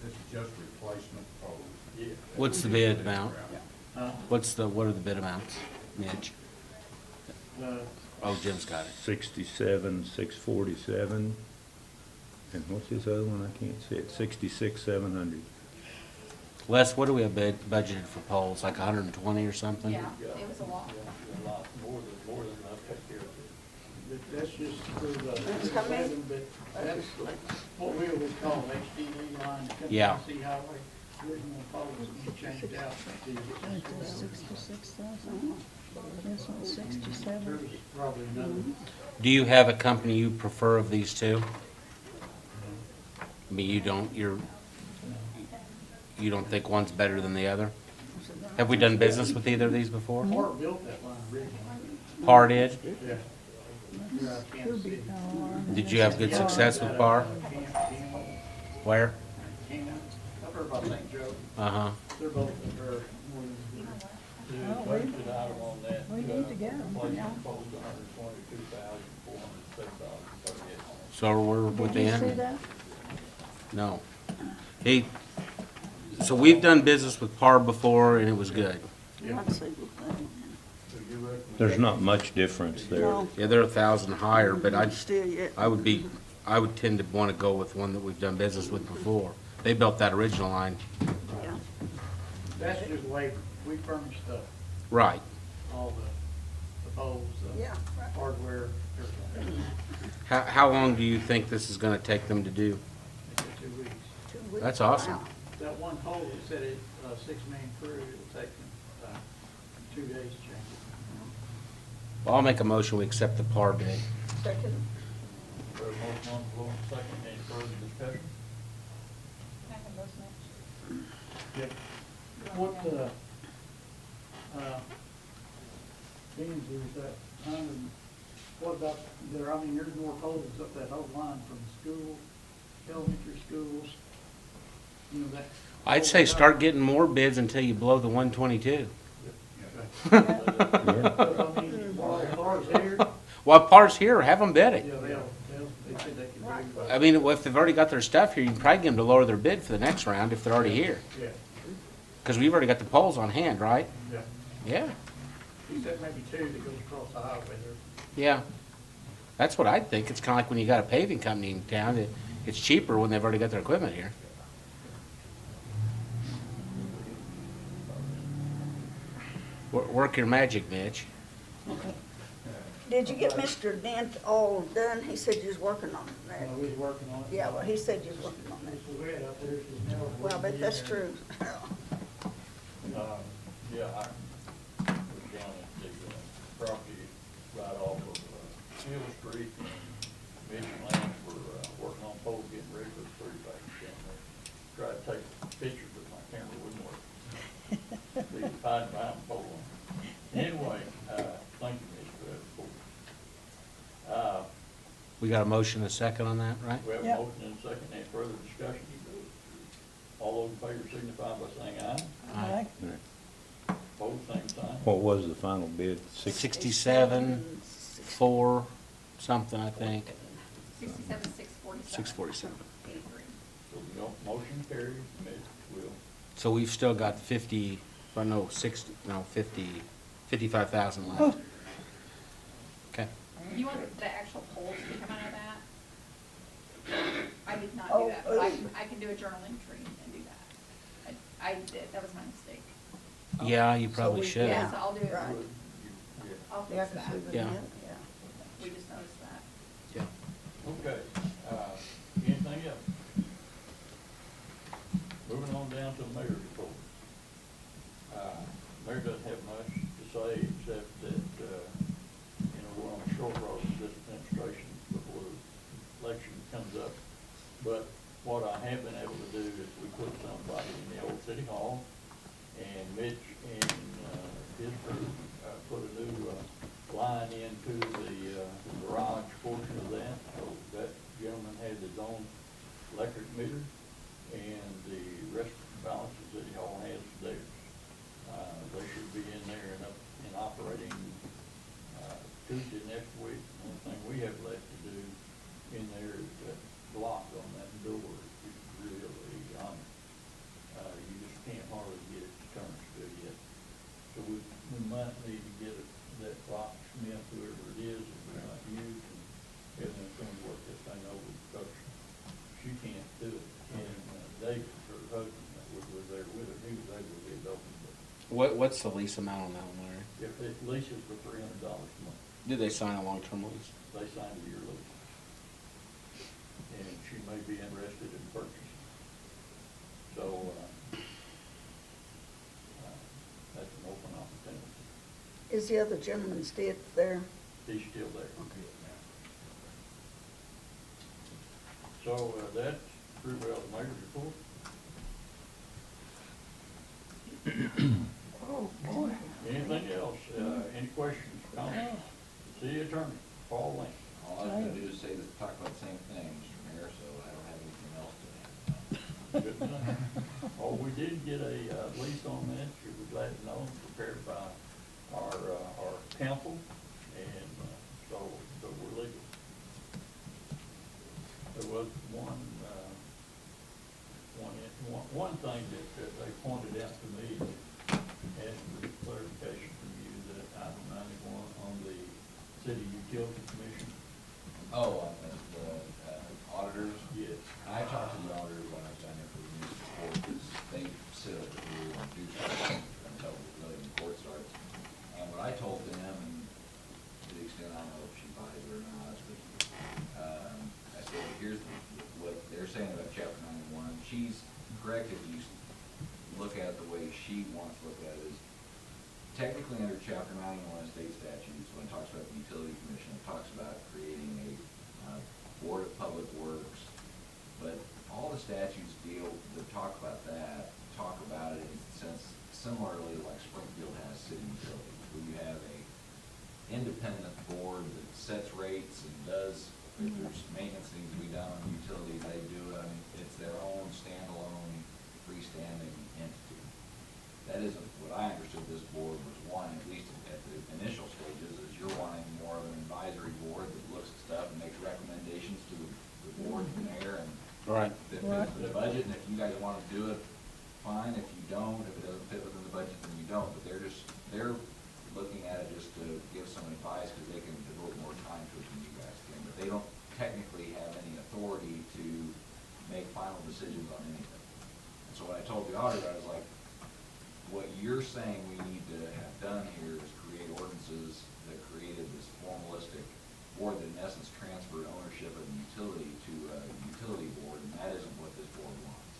This is just replacement poles. Yeah. What's the bid amount? Huh? What are the bid amounts, Mitch? Oh, Jim's got it. 67, 647, and what's this other one? I can't see it. 66, 700. Les, what do we have budgeted for poles, like 120 or something? Yeah, it was a lot. A lot, more than enough to take care of it. That's just for That's the coming. 11, but that's what we always call HDD line coming Yeah. down Sea Highway. Original poles we changed out to. 66,000. This one's 67. There's probably another. Do you have a company you prefer of these two? I mean, you don't think one's better than the other? Have we done business with either of these before? Hart built that line originally. Par did? Yeah. Here out of Kansas City. Did you have good success with Par? Where? Up there by St. Joe. Uh-huh. They're both, they're more than. The budgeted item on that, we need to get 'em, yeah. replacement poles, $122,437.38. So we're Did you within? see that? No. So we've done business with Par before and it was good. I'd say with that. There's not much difference there. No. Yeah, they're 1,000 higher, but Still yet. I would tend to want to go with one that we've done business with before. They built that original line. Yeah. That's just labor. We furnish Right. all the poles, Yeah. hardware, everything. How long do you think this is going to take them to do? It's 2 weeks. 2 weeks. That's awesome. Wow. That one pole, that said it, 6-man crew, it'll take them, 2 days to change it. Well, I'll make a motion, we accept the Par bid. Second. There's a motion on the floor, second, any further discussion? What, beans is that 100, what about there, I mean, there's more poles up that whole line from school, elementary schools, you know, that. I'd say start getting more bids until you blow the 122. But, I mean, while Par's here, While Par's here, have them bid yeah, it. they said they could do. I mean, if they've already got their stuff here, you can probably get them to lower their bid for the next round if they're already here. Yeah, Because we've already got the poles on hand, right? yeah. Yeah. He said maybe 2 that goes across the highway there. Yeah. That's what I'd think. It's kind of like when you got a paving company in town, it's cheaper when they've already got their equipment here. Work your magic, Mitch. Did you get Mr. Dent all done? He said you was working on that. We was working on it. Yeah, well, he said you was working on that. It's wet out there, it's just now. Well, I bet that's true. Yeah, I was down at the property right off of Hill Street and Mission Lane, we're working on poles, getting ready for the street back down there. Tried to take pictures, but my camera wouldn't work. Be hiding behind the pole. Anyway, thank you, Mr. Report. We got a motion and a second on that, right? We have a Yep. motion and a second, any further discussion? All those in favor signify by saying aye. Aye. Opposed, same sign. What was the final bid? 67, 4, something, I think. 67, 647. 647. 83. So the motion carries, Mitch will. So we've still got 50, well, no, 60, no, 50, 55,000 left. Okay. You want the actual polls to come out of that? I did not Oh, do that, but I can do a journal entry and do that. I did, that was my mistake. Yeah, you probably we- should. Yeah, so I'll do it. Right. I'll Yeah, fix 'cause that. we were Yeah. in, yeah. We just noticed that. Yeah. Okay, anything else? Moving on down to the mayor's report. And Mitch and his crew put a new line into the garage portion of that. So that gentleman had his own electric meter, and the rest of the balances that he all has theirs. They should be in there and up and operating Tuesday next week. The only thing we have left to do in there is that lock on that door. It's really on. You just can't hardly get it to turn good yet. So we might need to get that locksmith, whoever it is, that we might use, and everything's gonna work this thing over because she can't do it. And David, her husband, that was there with her, he was able to get it open. But What's the lease amount on that one, Larry? if it leases for $300 a month, Did they sign a long-term lease? they signed a year lease. And she may be interested in purchasing. So, that's an open opportunity. Is the other gentleman still there? He's still there. Okay. So, that's pretty well the mayor's report. Oh, boy. Anything else? Any questions, comments? City Attorney, Paul Lane. All I was gonna do is talk about the same thing, Mr. Mayor, so I don't have anything else to add. Good enough. Oh, we did get a lease on that, you were glad to know, prepared by our council, and so we're legal. There was one thing that they pointed out to me, asking for clarification from you, that item 91 on the city utility commission. Oh, the auditors? Yes. I talked to the auditors when I was down there for the news report, because they said that we were going to do something until really the court starts. And what I told them, and to the extent I don't know if she buys it or not, but, I said, here's what they're saying about chapter 91. She's correct if you look at it the way she wants to look at it, is technically under chapter 91 state statutes, when it talks about the utility commission, it talks about creating a board of public works. But all the statutes that talk about that, talk about it in a sense similarly like Springfield has city utilities, where you have a independent board that sets rates and does, if there's maintenance needs to be done on utilities, they do it. I mean, it's their own standalone, freestanding entity. That isn't what I understood this board was wanting, at least at the initial stages, is you're wanting more of an advisory board that looks at stuff and makes recommendations to the board and mayor and Right. that fits with the budget, and if you guys want to do it, fine. If you don't, if it doesn't fit within the budget, then you don't. But they're looking at it just to give some advice, because they can devote more time to it than you guys can. But they don't technically have any authority to make final decisions on anything. And so when I told the auditor, I was like, what you're saying we need to have done here is create ordinances that created this formalistic board that in essence transferred ownership of the utility to a utility board, and that isn't what this board wants.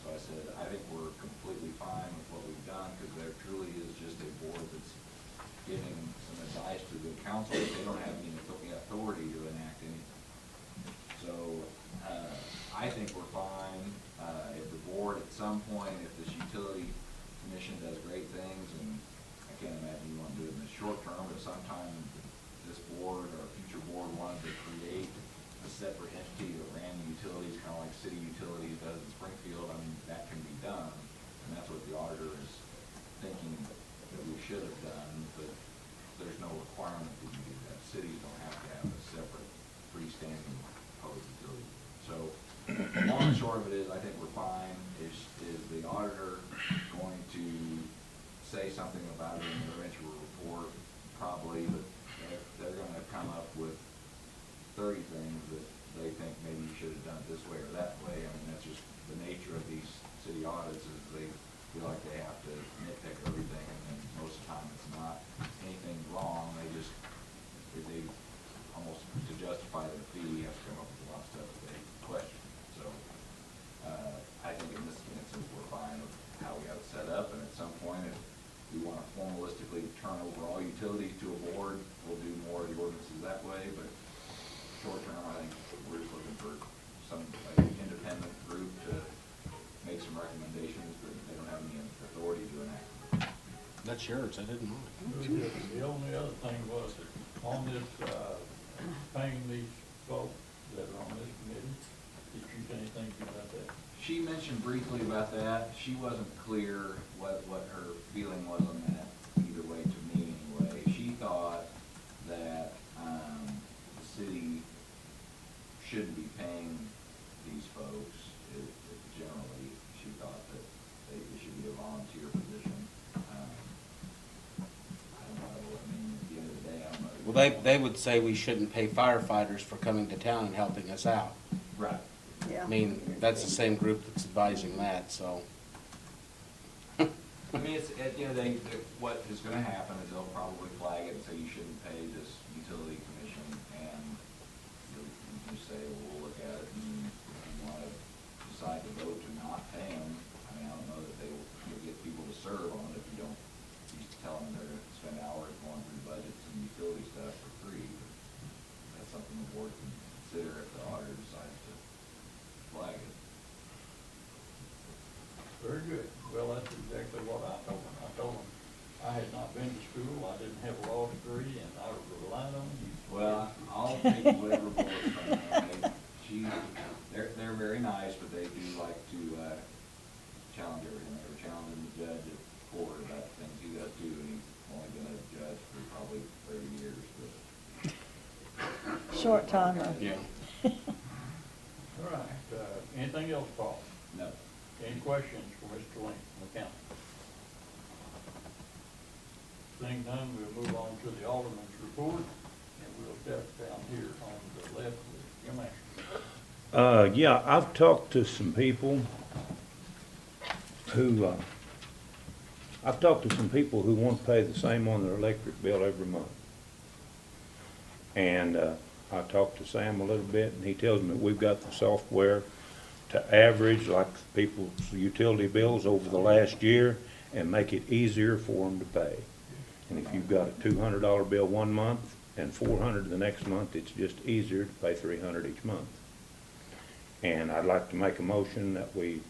So I said, I think we're completely fine with what we've done, because there truly is just a board that's giving some advice to the council, but they don't have any authority to enact anything. So, I think we're fine. If the board at some point, if this utility commission does great things, and I can't imagine you want to do it in the short term, but sometime this board or a future board wanted to create a separate entity that ran the utilities, kind of like city utilities does in Springfield, I mean, that can be done. And that's what the auditor is thinking that we should have done, but there's no requirement that you do that. Cities don't have to have a separate freestanding public utility. So, long and short of it is, I think we're fine. Is the auditor going to say something about it in the eventual report? Probably, but they're gonna come up with 30 things that they think maybe you should have done it this way or that way. I mean, that's just the nature of these city audits, is they feel like they have to nitpick everything, and most of the time it's not anything wrong. They almost, to justify their fee, have to come up with a lot of stuff that they question. So, I think in this instance, we're fine with how we have it set up, and at some point, if we want to formalistically turn over all utilities to a board, we'll do more of the ordinances that way, but short term, I think we're just looking for some independent group to make some recommendations, but they don't have any authority to enact That's yours, I didn't know it. The only other thing was that on this, paying these folks that are on this committee, did you say anything about that? She mentioned briefly about that. She wasn't clear what her feeling was on that, either way to me anyway. She thought that, the city shouldn't be paying these folks. Generally, she thought that it should be a volunteer position. I don't know, I mean, at the end of the day, I don't know. Well, they would say we shouldn't pay firefighters for coming to town and helping us out. Right. Yeah. I mean, that's the same group that's advising that, so. I mean, it's, at the end of the day, what is gonna happen is they'll probably flag it and say you shouldn't pay this utility commission, and you say, well, we'll look at it, and if you wanna decide to vote to not pay them, I mean, I don't know that you'll get people to serve on it if you don't, you tell them they're gonna spend hours going through budgets and utility stuff for free. That's something the board can consider if the auditor decides to flag it. Very good. Well, that's exactly what I told them. I told them I had not been to school, I didn't have a law degree, and I relied on you. Well, I'll take whatever bullets from them. They're very nice, but they do like to challenge everything. They were challenging the judge at court about things he does too, and he's only been a judge for probably 30 years. But Short timer. Yeah. All right, anything else, Paul? no. Any questions for Mr. Link, the county? Seeing none, we'll move on to the Alderman's report, and we'll step down here on the left with Jim Ashton. Yeah, I've talked to some people who want to pay the same on their electric bill every month. And I talked to Sam a little bit, and he tells me that we've got the software to average like people's utility bills over the last year and make it easier for them to pay. And if you've got a $200 bill one month and $400 the next month, it's just easier to pay $300 each month. And I'd like to make a motion that we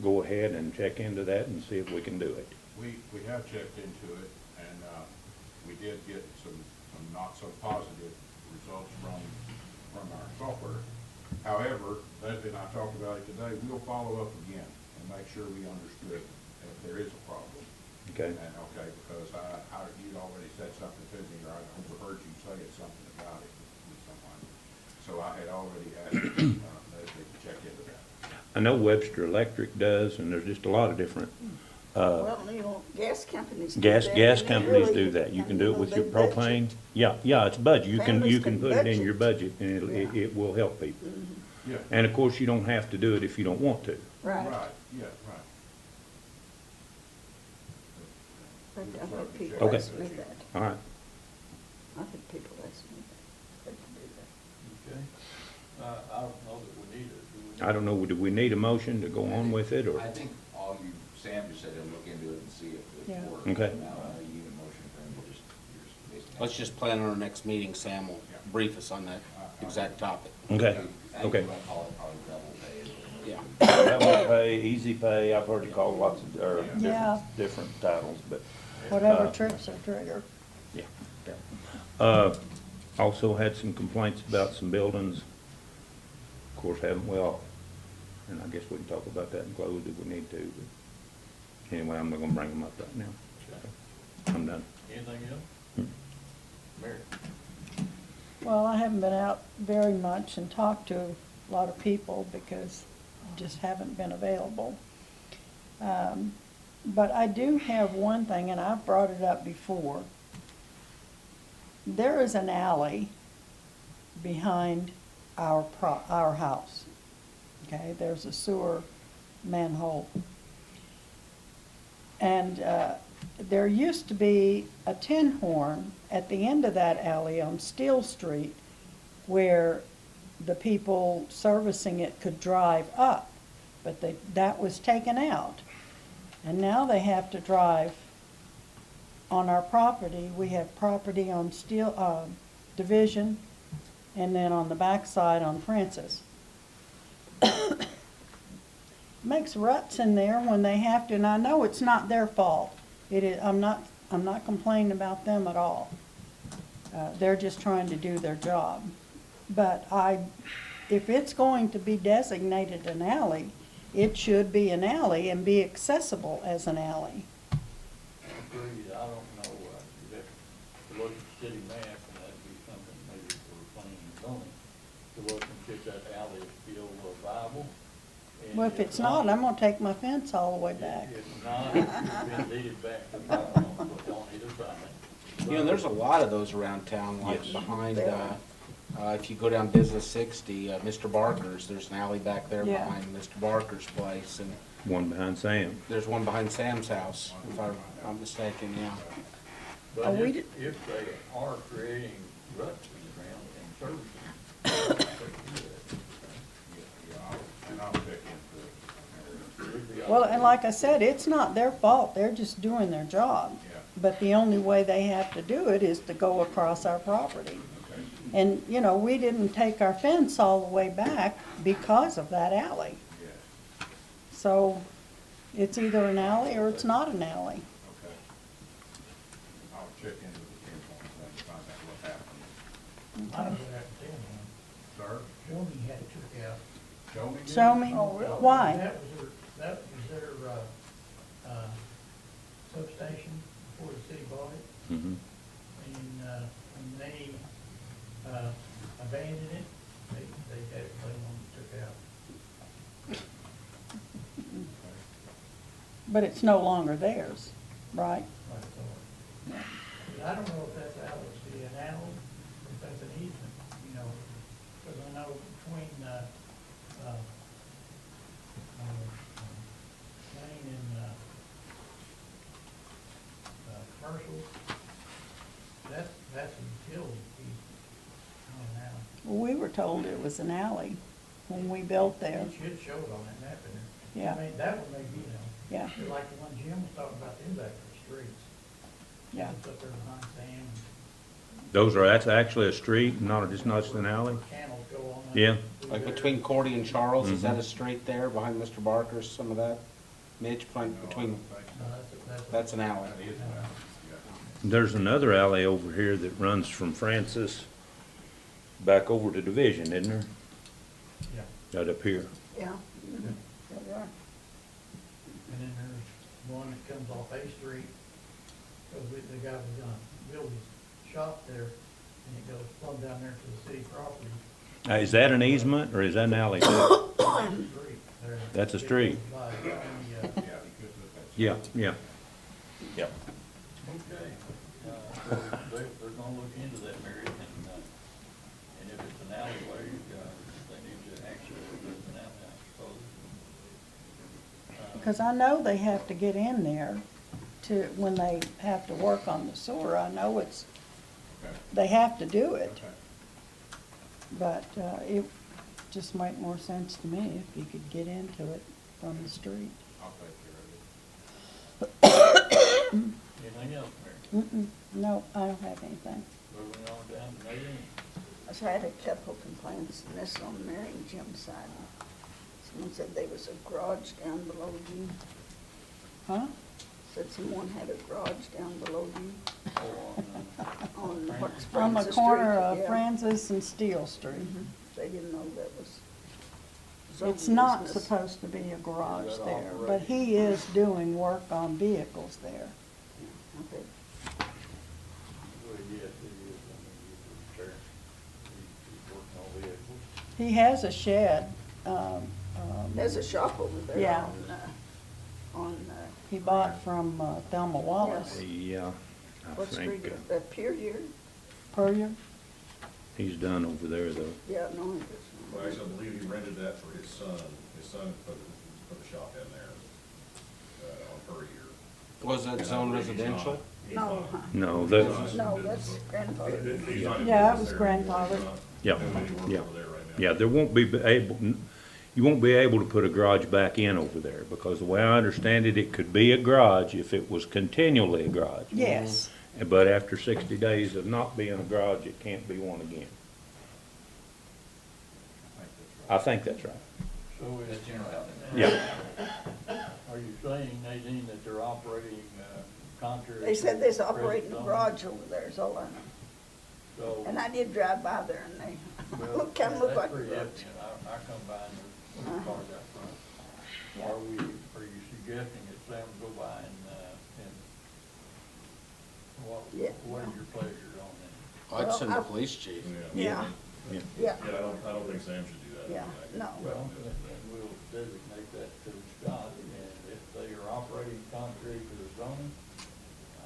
go ahead and check into that and see if we can do it. We have checked into it, and we did get some not so positive results from our software. However, Leslie and I talked about it today, we'll follow up again and make sure we understood if there is a problem. Okay. And, okay, because you'd already said something to me, or I overheard you say something about it with someone. So I had already asked Leslie to check into that. I know Webster Electric does, and there's just a lot of different, Well, you know, gas companies do gas that, gas and they companies really- do that. You can and, do you it know, with they your budget. propane. Yeah, it's budget. You Families can can put it in your budget. budget, and it will help people. Yeah. And of course, you don't have to do it if you don't want to. Right. Right, yeah, right. I've had people Okay. ask me that. All right. I've had people ask me that. They can do that. Okay. I don't know that we need it. Do we? I don't know, do we need a motion to go on with it, or? I think Sam just said he'll look into it and see if Yeah. it works. Okay. Now, you need a motion for him to just, basically. Let's just plan on our next meeting, Sam will brief us on that exact topic. Okay, I think okay. we'll call it probably double pay. is what it Yeah. is. Double pay, easy pay, I've heard it called lots of, or Yeah. different titles, but, Whatever Uh, trips a trigger. yeah. Also had some complaints about some buildings. Of course, haven't we all? And I guess we can talk about that in closed if we need to, but anyway, I'm not gonna bring them up right now. I'm done. Anything else? Hmm. Mary? Well, I haven't been out very much and talked to a lot of people because I just haven't been available. But I do have one thing, and I've brought it up before. There is an alley behind our house. Okay, there's a sewer manhole. And there used to be a tin horn at the end of that alley on Steel Street where the people servicing it could drive up, but that was taken out. And now they have to drive on our property. We have property on Division, and then on the backside on Francis. Makes ruts in there when they have to, and I know it's not their fault, It is, I'm not complaining about them at all. They're just trying to do their job. But if it's going to be designated an alley, it should be an alley and be accessible as an alley. Agreed, I don't know, you'd have to look at the city map, and that'd be something maybe for planning and zoning, to look and see if that alley is still viable. And Well, if it's not, I'm gonna take my fence all the way back. If not, it's been deeded back to the property owner, but on either side. You know, there's a lot of those around town, like Yes. behind, if you go down Business 60, Mr. Barker's, there's an alley back there Yeah. behind Mr. Barker's place, and One behind Sam. there's one behind Sam's house, if I'm not mistaken, yeah. But Oh, we if, did- if they are creating ruts in the ground and servicing. And I'll check into it. Well, and like I said, it's not their fault, they're just doing their job. Yeah. But the only way they have to do it is to go across our property. Okay. And, you know, we didn't take our fence all the way back because of that alley. Yeah, So it's either an alley or it's not an alley. okay. I'll check into the 10-point thing to find out what happened. I don't know that ten one. Sir, Show me had it took out. show me. again? Show me. Oh, really? Why? That was their, substation before the city bought it. Mhm. And, when they, abandoned it, they had it laid on and took out. But it's no longer theirs, right? Right, so, but I don't know if that's obviously an alley, or if that's an easement, you know, because I know between, Lane and, commercial, that's a utility piece, not an alley. Well, we were told it was an alley when we built there. It should show it on that map in there. Yeah. I mean, that one may be, though. Yeah, Just like the one Jim was talking about, them back to the streets. yeah. It's up there behind Sam. That's actually a street, it's not just an alley? Channels go on. up Yeah. through Like there. between Cordy and Charles, is that a street there behind Mr. Barker's, some of that? Mitch, between, No, that's that's an alley. That is an alley, yeah. There's another alley over here that runs from Francis back over to Division, isn't there? Yeah. Right up here. Yeah. And then there's one that comes off A Street, because the guy was gonna build his shop there, and it goes plumb down there to the city property. Is that an easement, or is that an alley? Street there. That's a street. It goes by, Yeah, he could put that. Yeah, yeah. Yeah. Okay, they're gonna look into that, Mary, and if it's an alleyway, they need to actually look at an alley, I suppose. Because I know they have to get in there when they have to work on the sewer. I know Okay, they have to do it. okay. But it just might more sense to me if you could get into it from the street. I'll take care of it. Anything else, Mary? No, I don't have anything. Moving on down to Nadine. I've had a couple complaints, and this on Mary and Jim's side. Someone said there was a garage down below you. Huh? Said someone had a garage down below you on what's On the Francis corner Street, of yeah. Francis and Steel Street. Mhm. They didn't know that was zone It's not business. supposed to be a garage Is that there, all but he is doing work on vehicles there. Okay. Well, yes, it is, I mean, he's a repair, he's working on vehicles. He has a shed. There's a shop over there Yeah. on, He bought from Thelma Wallace. Yeah, I what street, think Pier here? Puryear? he's done over there, though. Yeah, no, it's. Well, actually, I believe he rented that for his son. His son put the shop in there, on per year. Was that zone residential? No, No, that's, no, that's grandfather. He's not in Yeah, it business was there. grandfather. He's not Yeah, doing any work yeah. over there right now. yeah, there won't be you won't be able to put a garage back in over there, because the way I understand it, it could be a garage if it was continually a garage. Yes. But after 60 days of not being a garage, it can't be one again. I think that's right. So That's is, generally how they. Yeah. are you saying, Nadine, that they're operating, contrary. They said they's to operating a present garage over there, is all I know. zoning. So, And I did drive by there and they well, kinda look that's like a pretty garage. evident. I come by and there's cars out front. Yeah. Are you suggesting that Sam go by and Yeah. what are your pleasures on that? I'd Well, send the I- police chief. Yeah, yeah, Yeah, I don't think Sam should do that. yeah, no. Well, then we'll designate that to Scott, and if they are operating contrary to the zoning, I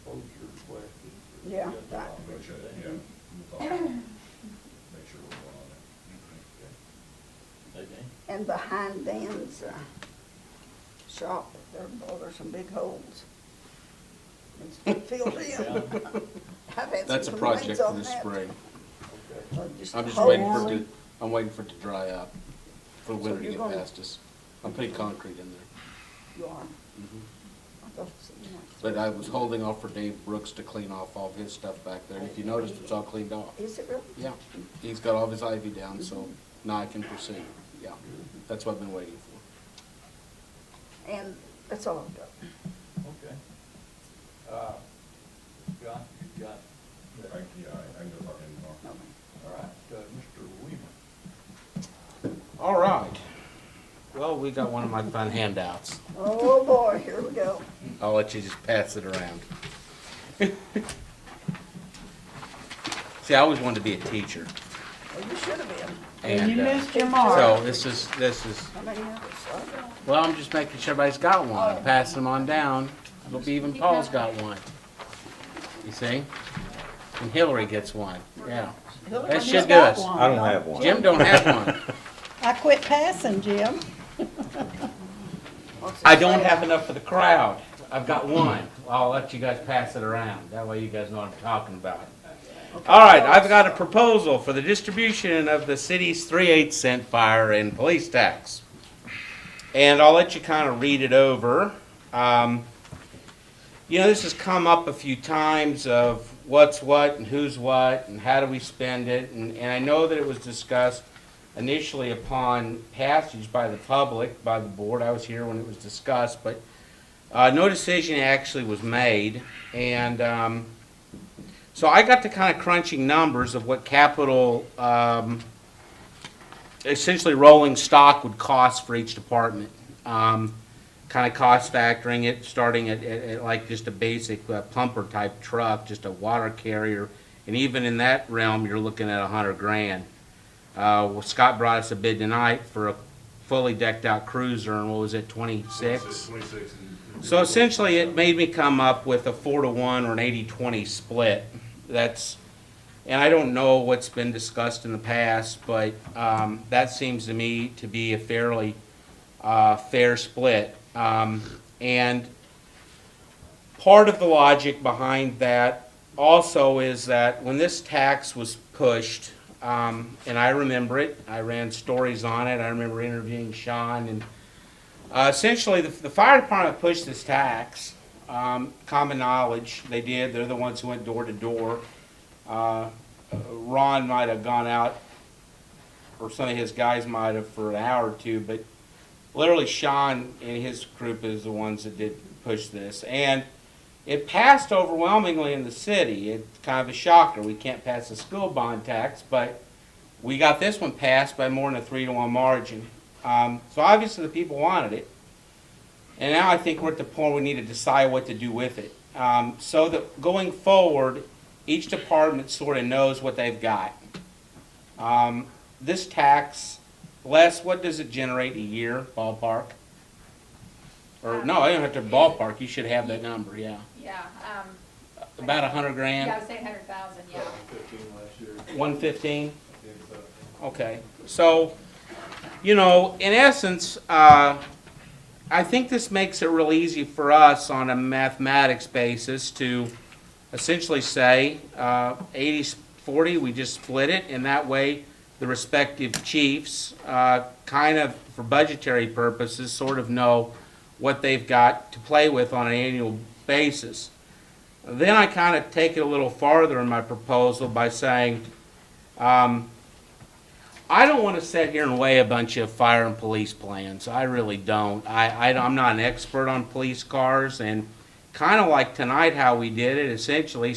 suppose your request is. for Yeah, just that- Make sure, operation. yeah, we'll talk. Make sure we're going on that. Nadine? And behind Dan's shop, there's some big holes. Needs to be filled in. I've had That's a some project complaints for on this that. spring. Okay. Just I'm just holes. waiting for it to, I'm waiting for it to dry up, for winter to you're get gonna- past us. I'm putting concrete in there. You are. Mhm. I thought so, yeah. But I was holding off for Dave Brooks to clean off all of his stuff back there, and if you noticed, it's all cleaned off. Is it really? Yeah, he's got all of his ivy down, so now I can proceed. Yeah, that's what I've been waiting for. And that's all I've got. Okay. Scott, you got, I can go talk to him tomorrow. No, all right, Mr. Weaver. All right. Well, we got one of my fun handouts. Oh, boy, here we go. I'll let you just pass it around. See, I always wanted to be a teacher. Well, you should have been. And, You missed your mark. so this is, How many others? well, I'm just making sure everybody's got one. I'm passing them on down. It'll be even Paul's got one. You see? And Hillary gets one, yeah. That Hillary's should do got us. one. I don't have one. Jim don't have one. I quit passing, Jim. I don't have enough for the crowd. I've got one. I'll let you guys pass it around. That way you guys know what I'm talking about. All right, I've got a proposal for the distribution of the city's 3/8 cent fire and police tax. And I'll let you kind of read it over. This has come up a few times of what's what and who's what and how do we spend it. And I know that it was discussed initially upon passage by the public, by the board. I was here when it was discussed, but no decision actually was made. And so I got to kind of crunching numbers of what capital, essentially rolling stock would cost for each department. Kind of cost factoring it, starting at like just a basic pumper type truck, just a water carrier. And even in that realm, you're looking at $100,000. Well, Scott brought us a bid tonight for a fully decked out cruiser, and what was it, 26? 26. So essentially, it made me come up with a 4-to-1 or an 80-20 split. And I don't know what's been discussed in the past, but that seems to me to be a fairly fair split. And part of the logic behind that also is that when this tax was pushed, and I remember it, I ran stories on it, I remember interviewing Sean, and essentially the fire department pushed this tax, common knowledge, they did, they're the ones who went door to door. Ron might have gone out, or some of his guys might have for an hour or two, but literally Sean and his group is the ones that did push this. And it passed overwhelmingly in the city. It's kind of a shocker. We can't pass a school bond tax, but we got this one passed by more than a 3-to-1 margin. So obviously the people wanted it. And now I think we're at the point we need to decide what to do with it. So that going forward, each department sort of knows what they've got. This tax, Les, what does it generate a year, ballpark? Or, no, I don't have to ballpark, you should have that number, yeah. Yeah, About $100,000? yeah, I would say 100,000, yeah. 15 last year. 115? I think so. Okay, so, in essence, I think this makes it real easy for us on a mathematics basis to essentially say 80-40, we just split it, and that way the respective chiefs kind of, for budgetary purposes, sort of know what they've got to play with on an annual basis. Then I kind of take it a little farther in my proposal by saying, I don't want to sit here and weigh a bunch of fire and police plans. I really don't. I'm not an expert on police cars, and kind of like tonight how we did it, essentially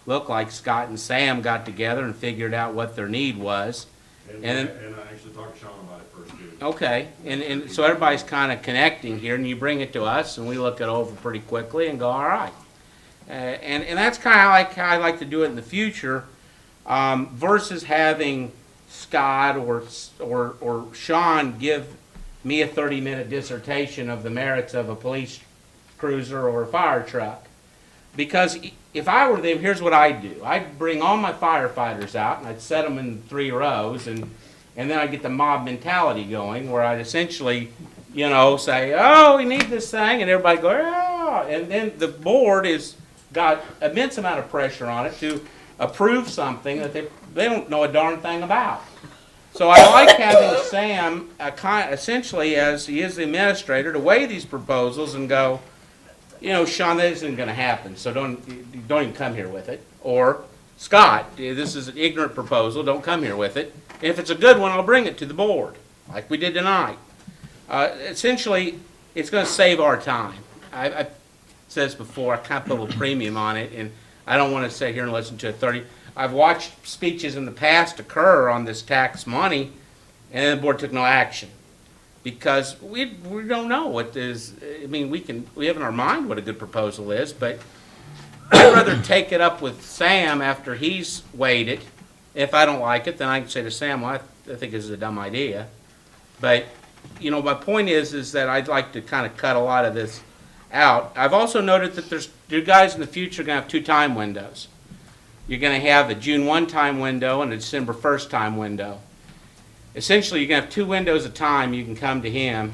looked like Scott and Sam got together and figured out what their need was. And And I actually talked to Sean about it first too. okay, and so everybody's kind of connecting here, and you bring it to us, and we look it over pretty quickly and go, all right. And that's kind of how I like to do it in the future, versus having Scott or Sean give me a 30-minute dissertation of the merits of a police cruiser or a fire truck. Because if I were them, here's what I'd do. I'd bring all my firefighters out, and I'd set them in 3 rows, and then I'd get the mob mentality going, where I'd essentially, say, oh, we need this thing, and everybody go, oh, and then the board has got immense amount of pressure on it to approve something that they don't know a darn thing about. So I like having Sam, essentially, as he is the administrator, to weigh these proposals and go, Sean, that isn't going to happen, so don't even come here with it. Or, Scott, this is an ignorant proposal, don't come here with it. If it's a good one, I'll bring it to the board, like we did tonight. Essentially, it's going to save our time. I've said this before, I kind of put a little premium on it, and I don't want to sit here and listen to a 30. I've watched speeches in the past occur on this tax money, and then the board took no action. Because we don't know what is, I mean, we have in our mind what a good proposal is, but I'd rather take it up with Sam after he's weighed it. If I don't like it, then I can say to Sam, well, I think this is a dumb idea. But, my point is that I'd like to kind of cut a lot of this out. I've also noted that you guys in the future are going to have 2 time windows. You're going to have a June 1 time window and a December 1st time window. Essentially, you're going to have 2 windows of time you can come to him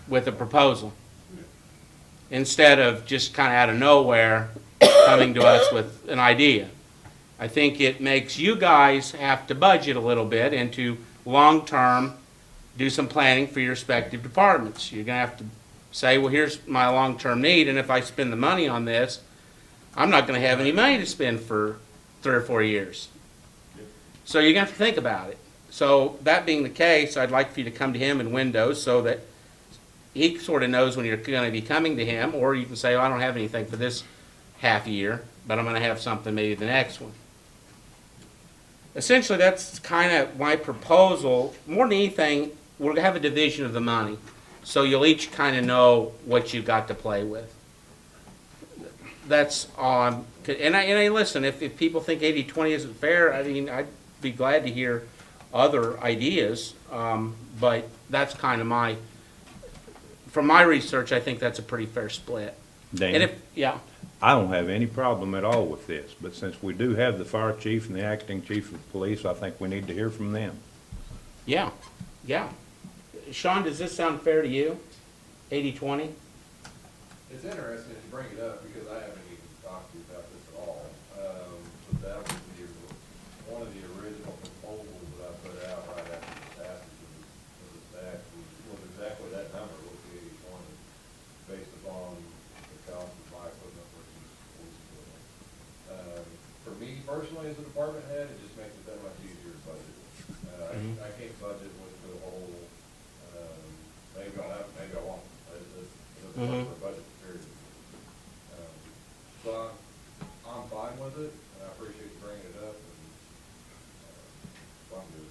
with a proposal, instead of just kind of out of nowhere coming to us with an idea. I think it makes you guys have to budget a little bit into long-term, do some planning for your respective departments. You're going to have to say, well, here's my long-term need, and if I spend the money on this, I'm not going to have any money to spend for 3 or 4 years. So you're going to have to think about it. So that being the case, I'd like for you to come to him in windows so that he sort of knows when you're going to be coming to him, or you can say, well, I don't have anything for this half year, but I'm going to have something maybe the next one. Essentially, that's kind of my proposal. More than anything, we're going to have a division of the money, so you'll each kind of know what you've got to play with. That's all and I listen, if people think 80-20 isn't fair, I mean, I'd be glad to hear other ideas, but that's kind of from my research, I think that's a pretty fair split. Dan, yeah. I don't have any problem at all with this, but since we do have the fire chief and the acting chief of police, I think we need to hear from them. Yeah, yeah. Sean, does this sound fair to you? 80-20? It's interesting that you bring it up because I haven't even talked to you about this at all. But that was one of the original proposals that I put out right after the passage of this act was exactly that number, was the 80-20, based upon the cost of my equipment versus police equipment. For me personally, as a department head, it just makes it that much easier to budget. I can't budget with the whole, maybe I'll have, maybe I won't. It's a budget period. So I'm fine with it, and I appreciate you bringing it up, and, so I'm good.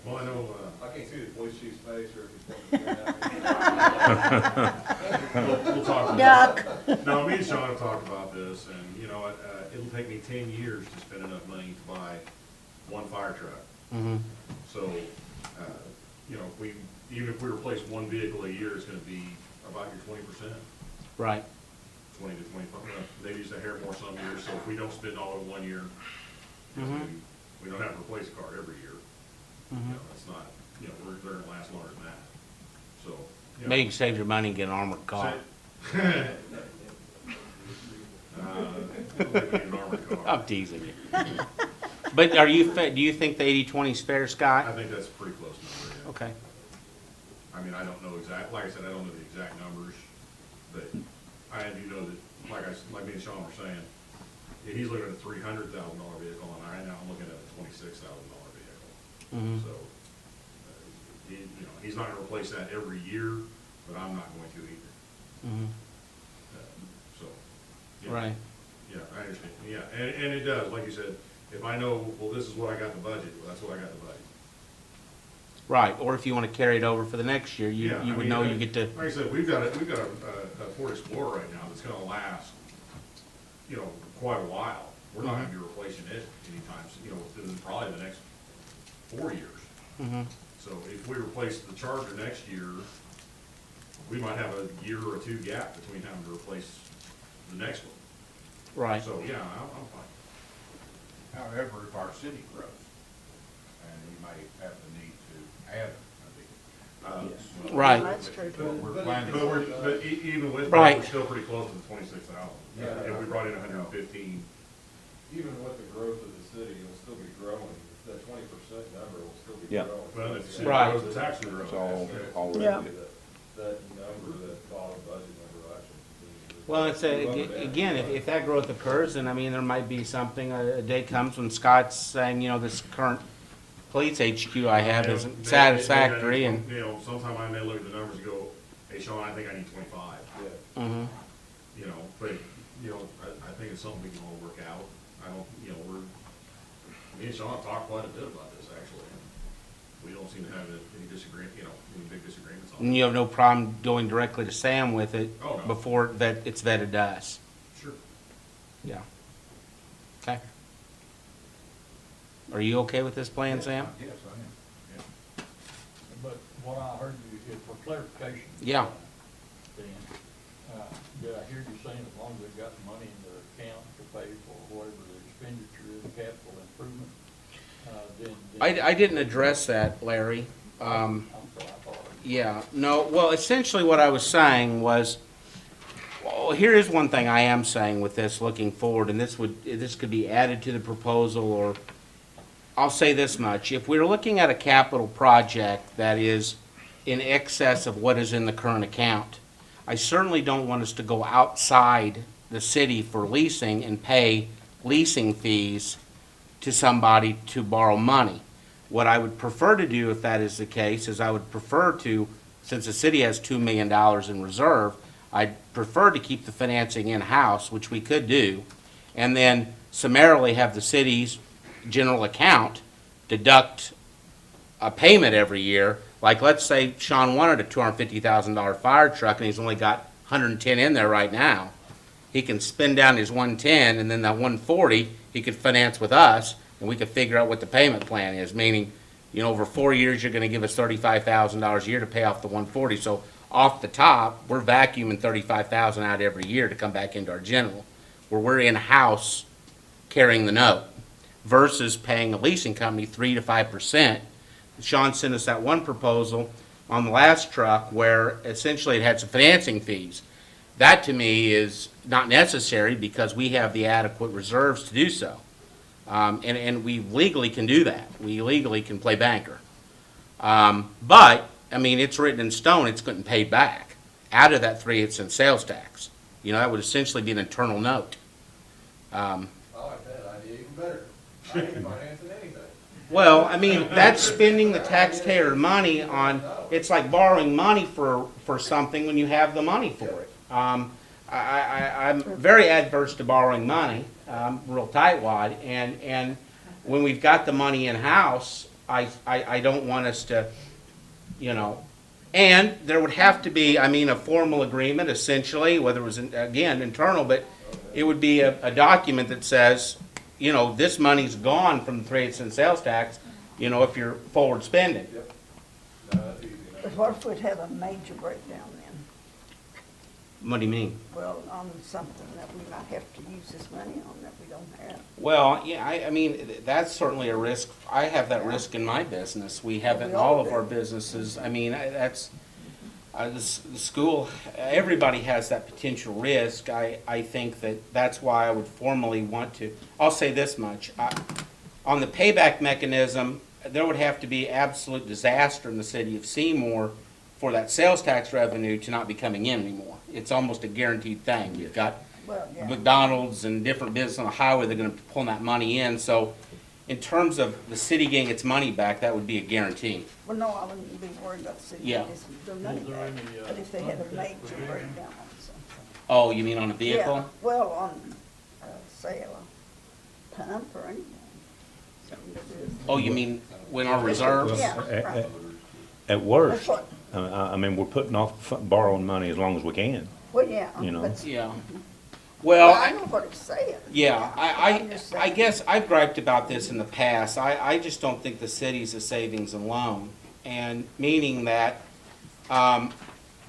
Well, I know, I can't see the police chief's face, or if he's pointing at me. we'll talk about Duck. it. No, me and Sean have talked about this, and, it'll take me 10 years to spend enough money to buy 1 fire truck. Mm-hmm. So, even if we replace 1 vehicle a year, it's gonna be about your 20%. Right. 20 to 25, maybe just a hair more some years, so if we don't spend all in 1 year, we don't have to replace a car every year. It's not, they're gonna last longer than that, so. Maybe you can save your money and get an armored car. I'm teasing you. But do you think the 80-20 is fair, Scott? I think that's a pretty close number, yeah. Okay. I mean, I don't know like I said, I don't know the exact numbers, but I do know that, like me and Sean were saying, he's looking at a $300,000 vehicle, and right now I'm looking at a $26,000 vehicle. So, he's not gonna replace that every year, but I'm not going to either. Right. Yeah, I understand, yeah, and it does, like you said, if I know, well, this is what I got in the budget, well, that's what I got in the budget. Right, or if you want to carry it over for the next year, Yeah, you I would mean, know you get to, Like I said, we've got a Ford Explorer right now that's gonna last, quite a while. We're not gonna be replacing it anytime, within probably the next 4 years. Mhm. So if we replace the Charger next year, we might have a year or two gap between having to replace the next one. right. So, yeah, I'm fine. However, if our city grows, and we may have the need to add a vehicle. Right. That's true, But too. we're planning. But even with Right. that, we're still pretty close to the 26,000. Yeah. If we brought in 115. Even with the growth of the city, it'll still be growing. That 20% number will still be Yeah. growing. Well, if the city Right. grows, the tax will grow. It's all Yeah. revenue. That number, that bottom budget number actually continues. Well, it's again, if that growth occurs, then I mean, there might be something, a day comes when Scott's saying, this current police HQ I have isn't satisfactory, and, Sometime I may look at the numbers and go, hey, Sean, I think I need 25. Yeah. mhm. But, I think it's something we can all work out. I don't, me and Sean have talked quite a bit about this, actually. We don't seem to have any disagreement, any big disagreements on And it. you have no problem going directly to Sam with it Oh, no. before it's vetted to us. Sure. Yeah. Okay. Are you okay with this plan, Sam? Yes, I am. But what I heard you, for clarification. Yeah. Dan, did I hear you saying as long as they've got the money in their account to pay for whatever the expenditure is, capital improvement, then. I didn't address that, Larry. I'm sorry, I thought. Yeah, no, well, essentially what I was saying was, well, here is one thing I am saying with this looking forward, and this could be added to the proposal, or I'll say this much. If we're looking at a capital project that is in excess of what is in the current account, I certainly don't want us to go outside the city for leasing and pay leasing fees to somebody to borrow money. What I would prefer to do, if that is the case, is I would prefer to, since the city has $2 million in reserve, I'd prefer to keep the financing in-house, which we could do, and then summarily have the city's general account deduct a payment every year. Like, let's say Sean wanted a $250,000 fire truck and he's only got 110 in there right now. He can spend down his 110, and then that 140 he could finance with us, and we could figure out what the payment plan is, meaning, over 4 years, you're gonna give us $35,000 a year to pay off the 140. So off the top, we're vacuuming $35,000 out every year to come back into our general, where we're in-house carrying the note, versus paying a leasing company 3 to 5%. Sean sent us that one proposal on the last truck where essentially it had some financing fees. That to me is not necessary because we have the adequate reserves to do so. And we legally can do that. We legally can play banker. But, I mean, it's written in stone, it's getting paid back out of that 3/8 sales tax. That would essentially be an internal note. I like that idea even better. I ain't financing anything. Well, I mean, that's spending the taxpayer money on, it's like borrowing money for something when you have the money for it. I'm very adverse to borrowing money, real tightwad, and when we've got the money in-house, I don't want us to, and there would have to be, a formal agreement essentially, whether it was, again, internal, but it would be a document that says, this money's gone from the 3/8 sales tax, if you're forward spending. Yep. No, that's easy enough. But what if we'd have a major breakdown then? What do you mean? Well, on something that we might have to use this money on that we don't have. Well, yeah, I mean, that's certainly a risk. I have that risk in my business. We have it in all of our businesses. That's, the school, everybody has that potential risk. I think that's why I would formally want to, I'll say this much. On the payback mechanism, there would have to be absolute disaster in the city of Seymour for that sales tax revenue to not be coming in anymore. It's almost a guaranteed thing. You've got McDonald's and different businesses on the highway, they're gonna pull that money in. So in terms of the city getting its money back, that would be a guarantee. Well, no, I wouldn't be worried about the city Yeah. getting their money Was there back. any, But if they had a major provision? breakdown on something. Oh, you mean on a Yeah, vehicle? well, on, say, a pump or anything. Something to do. Oh, you mean when our reserves? Yeah, At- right. At That's worst, what, I mean, we're putting off borrowing money as long as we can. well, yeah. You know. but- Yeah. Well, Well, I know what it's saying. yeah, I'm just I saying. guess I've griped about this in the past. I just don't think the city's a savings and loan. And meaning that,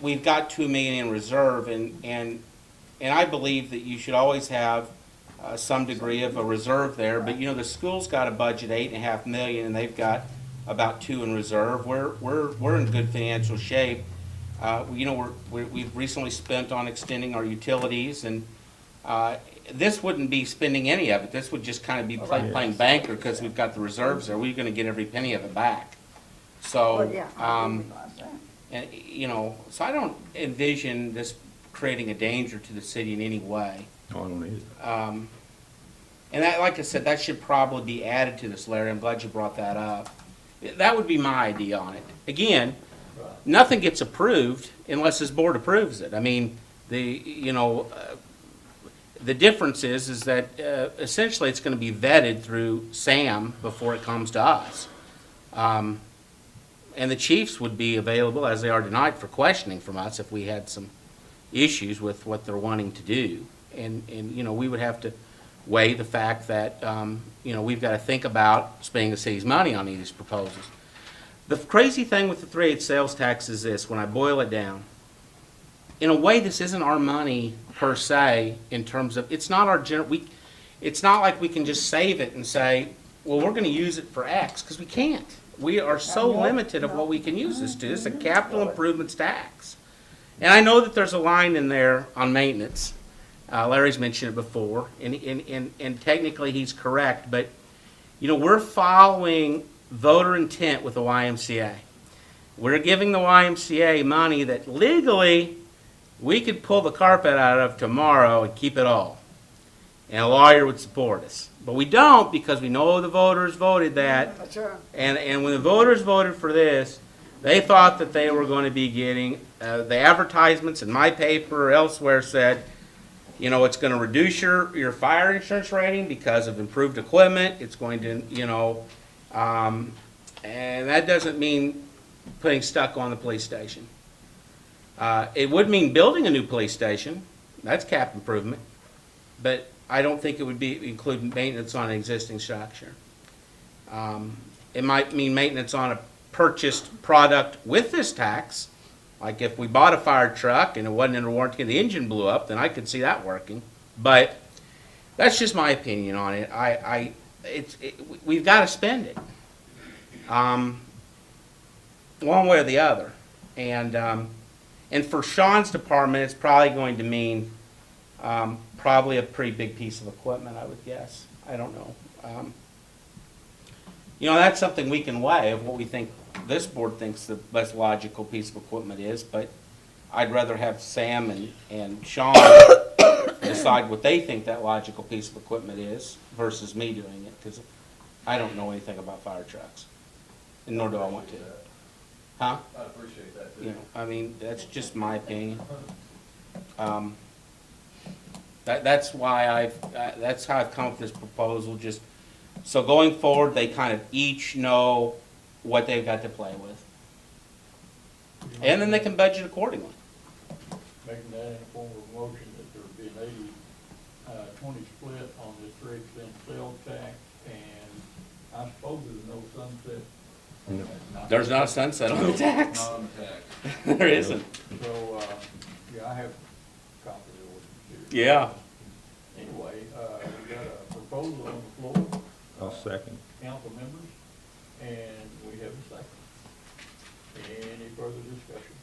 we've got 2 million in reserve and I believe that you should always have, some degree of a reserve there. But, you know, the school's got a budget 8.5 million and they've got about 2 in reserve. We're in good financial shape. You know, we've recently spent on extending our utilities and, this wouldn't be spending any of it. This would just kind of be playing banker because we've got the reserves there. We're gonna get every penny of it back. So, Well, yeah, I realize that. and, you know, so I don't envision this creating a danger to the city in any way. No, I don't either. And that, like I said, that should probably be added to this, Larry. I'm glad you brought that up. That would be my idea on it. Again, nothing gets approved unless this board approves it. I mean, the difference is that essentially it's going to be vetted through Sam before it comes to us. And the chiefs would be available, as they are tonight, for questioning from us if we had some issues with what they're wanting to do. And you know, we would have to weigh the fact that, you know, we've got to think about spending the city's money on these proposals. The crazy thing with the 3/8 sales tax is this, when I boil it down, in a way, this isn't our money per se in terms of, it's not our it's not like we can just save it and say, well, we're gonna use it for X, because we can't. We are so limited of what we can use this to. It's a capital improvements tax. And I know that there's a line in there on maintenance. Larry's mentioned it before, and technically he's correct, but, you know, we're following voter intent with the YMCA. We're giving the YMCA money that legally we could pull the carpet out of tomorrow and keep it all. And a lawyer would support us. But we don't, because we know the voters voted that. That's right. And when the voters voted for this, they thought that they were going to be getting, the advertisements in my paper or elsewhere said, you know, it's going to reduce your fire insurance rating because of improved equipment. It's going to, you know, and that doesn't mean putting stuck on the police station. It would mean building a new police station. That's cap improvement. But I don't think it would include maintenance on an existing structure. It might mean maintenance on a purchased product with this tax. Like if we bought a fire truck and it wasn't under warranty and the engine blew up, then I could see that working. But that's just my opinion on it. We've got to spend it, one way or the other. And for Sean's department, it's probably going to mean probably a pretty big piece of equipment, I would guess. I don't know. You know, that's something we can weigh of what we think this board thinks the best logical piece of equipment is, but I'd rather have Sam and Sean decide what they think that logical piece of equipment is versus me doing it, because I don't know anything about fire trucks, and nor do I want to. Huh? I appreciate that, too. You know, I mean, that's just my opinion. That's why that's how I've come up with this proposal, just, so going forward, they kind of each know what they've got to play with. And then they can budget accordingly. Making that in a form of motion that there be an 80-20 split on this 3% sales tax, and I suppose there's no sunset. No. There's not a sunset on the tax. Not on the tax. There isn't. So, yeah, I have a copy of the ordinance here. Yeah. Anyway, we got a proposal on the floor. I'll second. Council members, and we have a second. Any further discussion?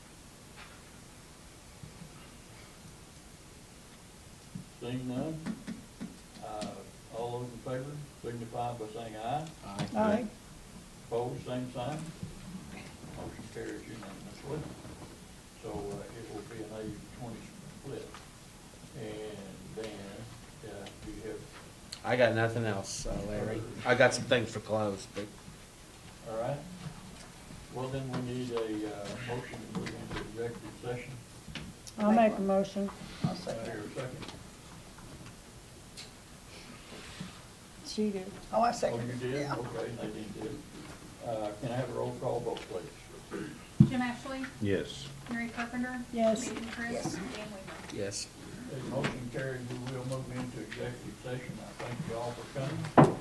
Seeing none, all those in favor signify by saying aye. Aye. Opposed, same sign. Motion carries unanimously. So it will be an 80-20 split. And then, do you have? I got nothing else, Larry. I got some things for close, but. All right. Well, then we need a motion to move into executive session. I'll make a motion. I'll Do I hear a second? She did. Oh, I Oh, second. you did? Yeah. Okay, Nadine did. Can I have a roll call vote, please? Jim Ashley, Yes. Mary Carpenter. Yes. Nathan Chris. Yes. Dan Weaver. Yes. The motion carries, we will move into executive session. I thank you all for coming.